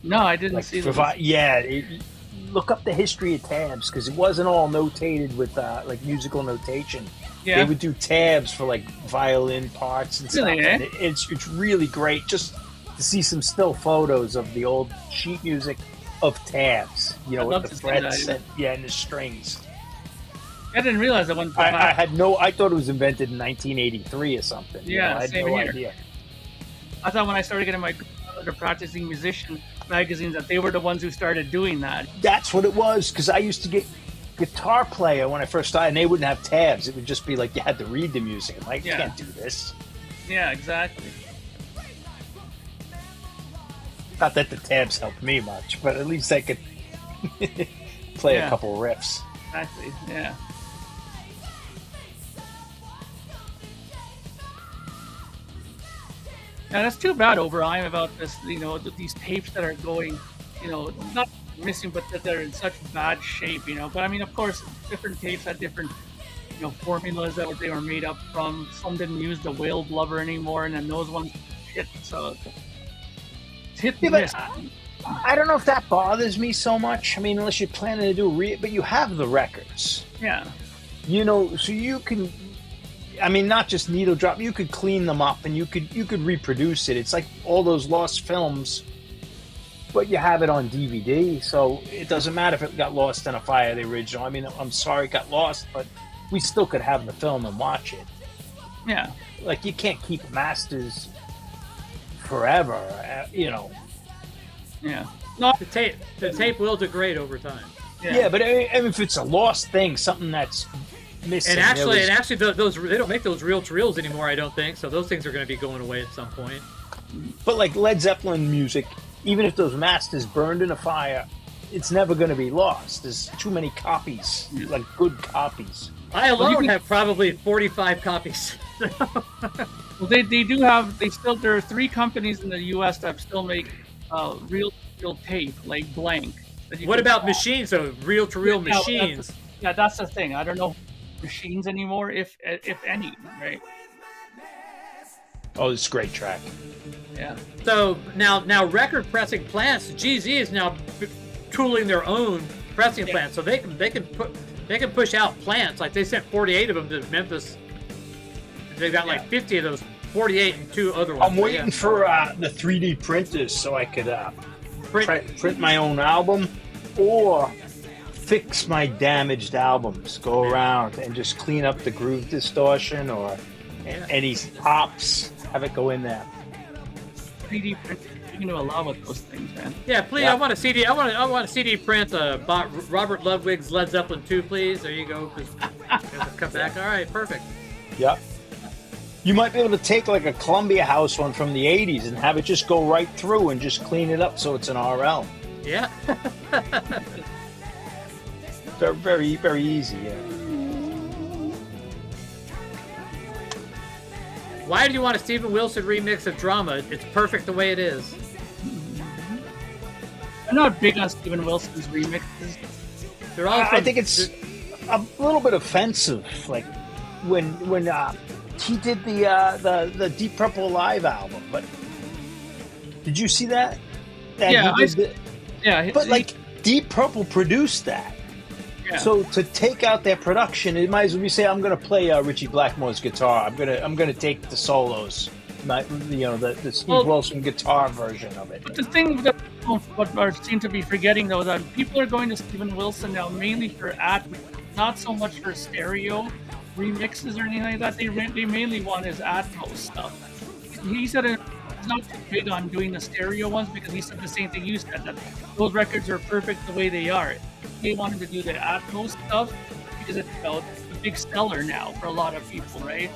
No, I didn't see that. Look up the history of tabs, because it wasn't all notated with like musical notation. Yeah. They would do tabs for like violin parts and stuff. Really, and it's really great just to see some still photos of the old sheet music of tabs. You know, with the frets and the strings. I didn't realize that one. I thought it was invented in 1983 or something. Yeah, I had same no here. idea. I thought when I started getting my practicing musician magazines that they were the ones who started doing that. That's what it was, because I used to get Guitar Player when I first started, and they wouldn't have tabs. It would just be like you had to read the music. I'm like, you can't do this. Yeah, exactly. Not that the tabs helped me much, but at least I could play a couple riffs. Exactly, yeah. Yeah, that's too bad, O'Brien, about this, these tapes that are going, not missing, but that they're in such bad shape, But I mean, of course, different tapes had different, formulas that they were made up from. Some didn't use the whale blubber anymore, and then those ones hit, so it's hit and miss. I don't know if that bothers me so much. I mean, unless you're planning to do but you have the records. Yeah. So you can... I mean, not just needle drop. You could clean them up, and you could reproduce it. It's like all those lost films, but you have it on DVD, so it doesn't matter if it got lost in a fire, the original. I mean, I'm sorry it got lost, but we still could have the film and watch it. Yeah. Like, you can't keep masters forever, Yeah. No, the tape will degrade over time. Yeah, but if it's a lost thing, something that's missing. And actually, those they don't make those reel-to-reels anymore, I don't think. So those things are going to be going away at some point. But like Led Zeppelin music, even if those masters burned in a fire, it's never going to be lost. There's too many copies, like good copies. I alone have probably 45 copies. Well, they do have. There are 3 companies in the U.S. that still make reel tape, like blank. What about machines? So reel-to-reel machines. That's the thing. I don't know machines anymore, if any, right? Oh, it's a great track. Yeah. So now record pressing plants, GZ is now tooling their own pressing plants, so they can push out plants. Like they sent 48 of them to Memphis. They've got like 50 of those, 48 and 2 other ones. I'm waiting for the 3D printers so I could print my own album or fix my damaged albums. Go around and just clean up the groove distortion or any pops. Have it go in there. 3D printing, you're going to allow with those things, man. Yeah, please. Yeah. I want a CD. I want a CD print. Robert Ludwig's Led Zeppelin 2, please. There you go. Come back. All right, perfect. Yep. You might be able to take like a Columbia House one from the 80s and have it just go right through and just clean it up so it's an RL. Yeah. Very, very, very easy, yeah. Why do you want a Steven Wilson remix of Drama? It's perfect the way it is. I'm not big on Steven Wilson's remixes. They're all I think it's a little bit offensive. Like when he did the Deep Purple Live album, but did you see that? But like Deep Purple produced that. Yeah. So to take out their production, it might as well be say, I'm going to play Richie Blackmore's guitar. I'm going to take the solos, the Steve Wilson guitar version of it. But the thing that what seem to be forgetting though is that people are going to Steven Wilson now mainly for not so much for stereo remixes or anything like that. They mainly want his Atmos stuff. He said he's not too big on doing the stereo ones because he said the same thing you said, that those records are perfect the way they are. They wanted to do the Atmos stuff because it's a big seller now for a lot of people, right?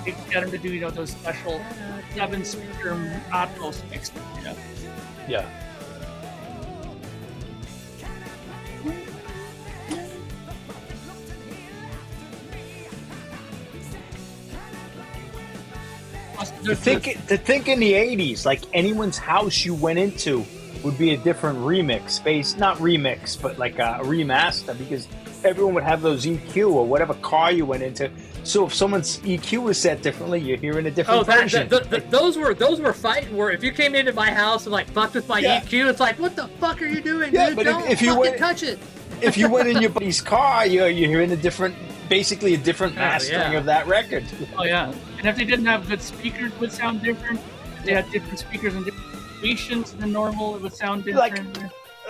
they get him to do, those special 7-speaker Atmos mixes. Yeah. To think in the 80s, like anyone's house you went into would be a different remix, not remix, but like a remaster, because everyone would have those EQ or whatever car you went into. So if someone's EQ was set differently, you're hearing a different version. Those were fighting where if you came into my house and like fucked with my EQ, it's like, what the fuck are you doing, dude? But Don't if you fucking touch it. If you went in your buddy's car, you're hearing basically a different mastering of that record. Oh yeah, and if they didn't have good speakers, it would sound different. If they had different speakers and different stations than normal, it would sound different.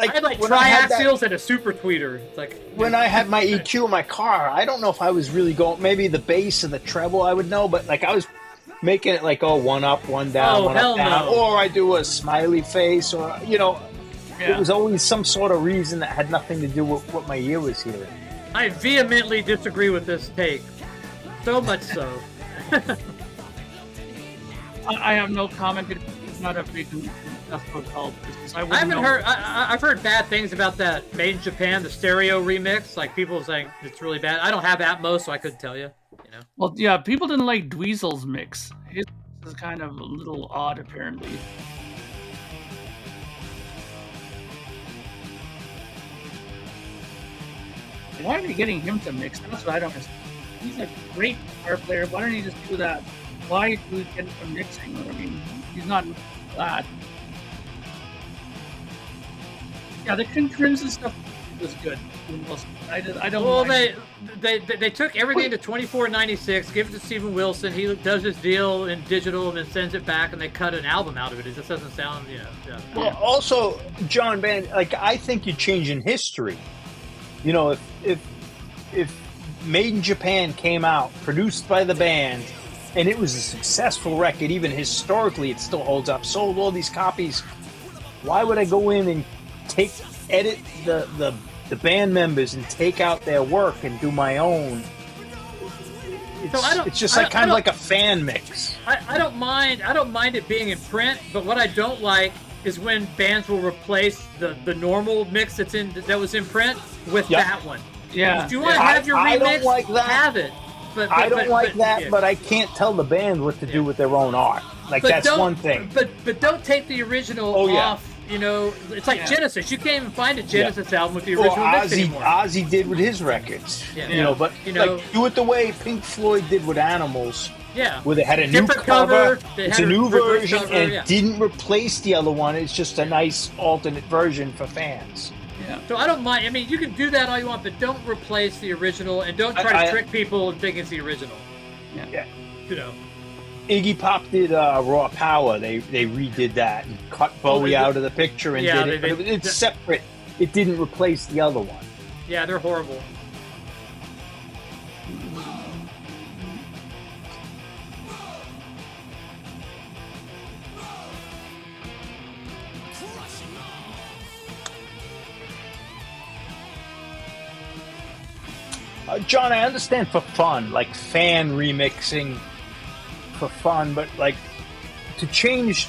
I had like triaxials and a super tweeter. It's like when I had my EQ in my car, I don't know if I was really going, maybe the bass and the treble I would know, but like I was making it like, one up, one down, one up, down, or I do a smiley face, or it was always some sort of reason that had nothing to do with what my ear was hearing. I vehemently disagree with this take. So much so. I have no comment. It's not a big industrial cult business. I haven't heard. I've heard bad things about that Made in Japan, the stereo remix. Like people saying it's really bad. I don't have Atmos, so I couldn't tell you. Well, yeah, people didn't like Dweezil's mix. His is kind of a little odd, apparently. Why are they getting him to mix? That's what I don't understand. He's a great guitar player. Why don't he just do that? Why do we get him from mixing? I mean, he's not that. Yeah, the Crimson stuff was good. I don't. Well, they took everything to 2496, give it to Steven Wilson. He does his deal in digital and then sends it back, and they cut an album out of it. It just doesn't sound, Well, also, John, man, like I think you're changing history. If Made in Japan came out, produced by the band, and it was a successful record, even historically, it still holds up. Sold all these copies. Why would I go in and edit the band members and take out their work and do my own? It's just kind of like a fan mix. I don't mind it being in print, but what I don't like is when bands will replace the normal mix that was in print with that one. Yeah. If you want to have your remix, I don't like that. Have it. But I don't like that, but I can't tell the band what to do with their own art. Like, that's one thing. But don't take the original off. It's like Genesis. You can't even find a Genesis album with the original mix anymore. Ozzy did with his records. But do it the way Pink Floyd did with Animals. Yeah. Where they had a new cover, it's a new version, and didn't replace the other one. It's just a nice alternate version for fans. Yeah. So I don't mind. I mean, you can do that all you want, but don't replace the original, and don't try to trick people and think it's the original. Yeah. Iggy Pop did Raw Power. They redid that and cut Bowie out of the picture and did it. But it's separate. It didn't replace the other one. Yeah, they're horrible. John, I understand for fun, like fan remixing for fun, but like to change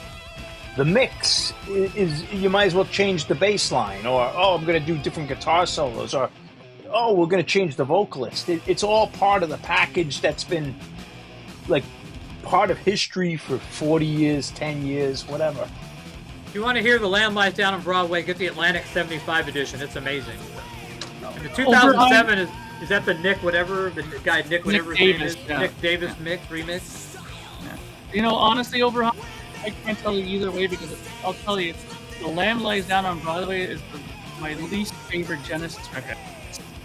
the mix is you might as well change the bass line, or I'm going to do different guitar solos, or we're going to change the vocalist. It's all part of the package that's been like part of history for 40 years, 10 years, whatever. If you want to hear The Lamb Lies Down on Broadway, get the Atlantic 75 edition. It's amazing. And the 2007 is that the Nick whatever, the guy Nick whatever his name is? Nick Davis mix remix? Yeah. Honestly, Overhauls, I can't tell you either way, because I'll tell you, The Lamb Lies Down on Broadway is my least favorite Genesis record.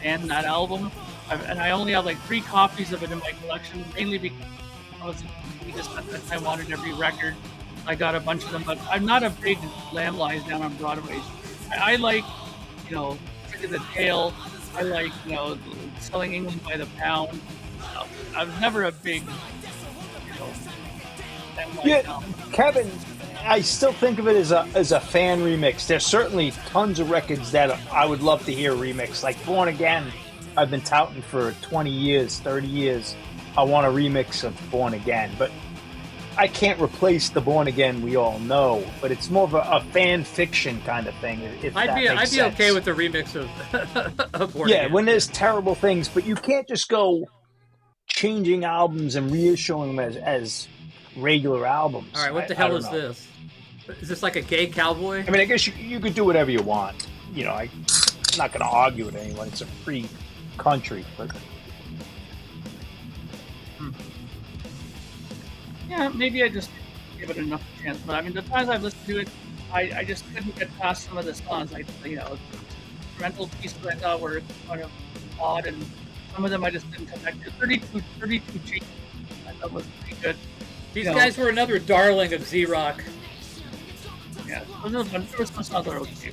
And that album, and I only have like 3 copies of it in my collection, mainly because I wanted every record. I got a bunch of them, but I'm not a big Lamb Lies Down on Broadway. I like, Trick of the Tail. I like, Selling England by the Pound. I was never a big, Kevin, I still think of it as a fan remix. There's certainly tons of records that I would love to hear remix. Like Born Again, I've been touting for 20 years, 30 years. I want a remix of Born Again, but I can't replace the Born Again we all know. But it's more of a fan fiction kind of thing. I'd be okay with the remix of Born Again. Yeah, when there's terrible things, but you can't just go changing albums and reissuing them as regular albums. All right, what the hell is this? Is this like a gay cowboy? I mean, I guess you could do whatever you want. You know, I'm not going to argue with anyone. It's a free country. But... Yeah, maybe I just give it enough chance. But I mean, the times I've listened to it, I just couldn't get past some of the songs. The instrumental pieces I thought were kind of odd, and some of them I just didn't connect to. 32 changes I thought was pretty good. These guys were another darling of Z-Rock. Yeah, there were some songs that were okay.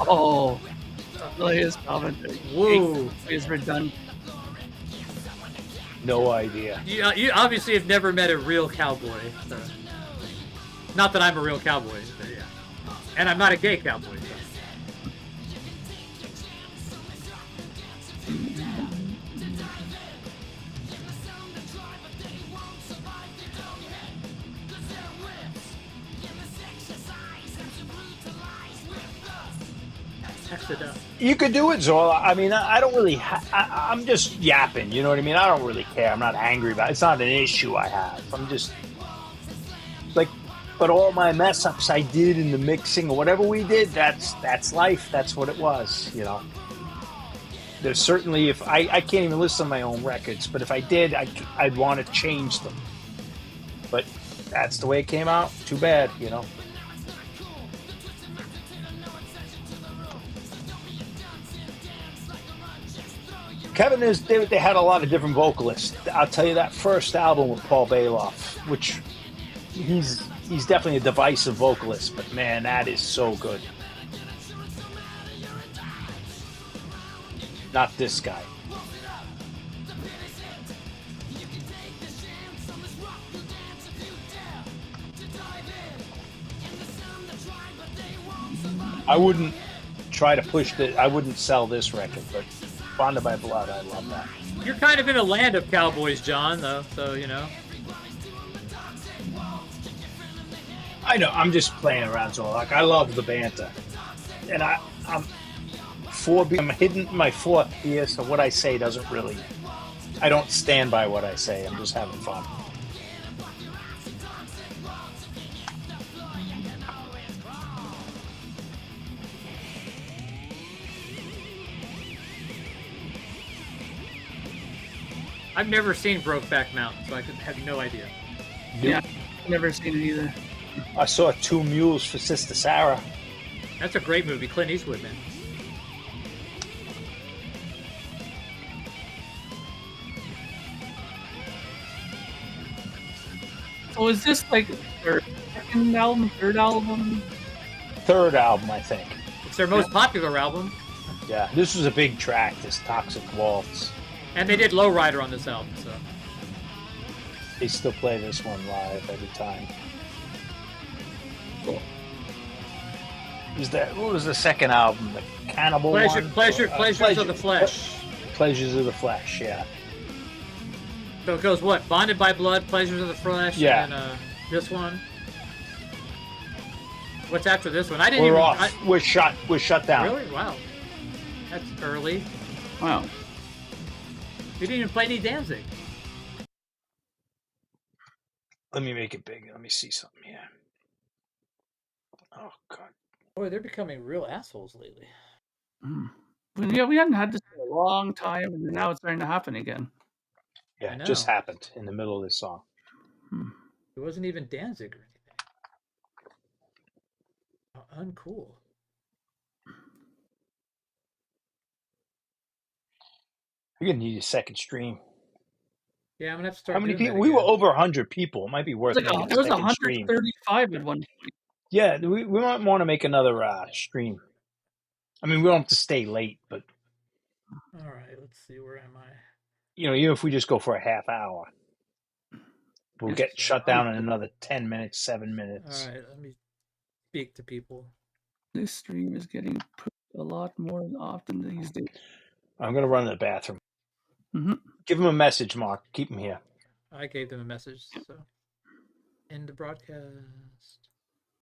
Oh, his commentary. Whoa. Is redundant. No idea. You obviously have never met a real cowboy. So. Not that I'm a real cowboy, but yeah. And I'm not a gay cowboy. So. You could do it, Zola. I mean, I don't really... I'm just yapping, you know what I mean? I don't really care. I'm not angry about it. It's not an issue I have. I'm just... But all my mess-ups I did in the mixing or whatever we did, that's life. That's what it was, you know? There's certainly... if I can't even listen to my own records, but if I did, I'd want to change them. But that's the way it came out. Too bad, you know? Kevin they had a lot of different vocalists. I'll tell you that first album with Paul Bailoff, which he's definitely a divisive vocalist, but man, that is so good. Not this guy. I wouldn't try to push I wouldn't sell this record, but Bonded by Blood, I love that. You're kind of in a land of cowboys, John, though, so, you know. I know, I'm just playing around, so like I love the banter. And I'm hidden in my fourth year, so what I say doesn't really... I don't stand by what I say, I'm just having fun. I've never seen Brokeback Mountain, so I have no idea. Yeah, I've never seen it either. I saw Two Mules for Sister Sarah. That's a great movie, Clint Eastwood, man. So is this like their second album, third album? Third album, I think. It's their most popular album. Yeah, this was a big track, this Toxic Waltz. And they did Lowrider on this album, so. They still play this one live every time. Cool. What was the second album? The Cannibal one? Pleasures of the Flesh. Pleasures of the Flesh, yeah. So it goes what? Bonded by Blood, Pleasures of the Flesh, yeah. And this one. What's after this one? We're off. We're shut down. Really? Wow. That's early. Wow. We didn't even play any Danzig. Let me make it big. Let me see something here. Oh, God. Boy, they're becoming real assholes lately. Yeah, we hadn't had this in a long time, and now it's starting to happen again. Yeah, it just happened in the middle of this song. It wasn't even Danzig or anything. How uncool. You're going to need a second stream. Yeah, I'm going to have to start. How many people? We were over 100 people. It might be worth it. There was 135 at one point. Yeah, we might want to make another stream. I mean, we don't have to stay late, but... All right, let's see. Where am I? You know, even if we just go for a half hour, we'll get shut down in another 10 minutes, 7 minutes. All right, let me speak to people. This stream is getting put a lot more often these days. I'm going to run to the bathroom. Mm-hmm. Give him a message, Mark. Keep him here. I gave them a message. So, end the broadcast.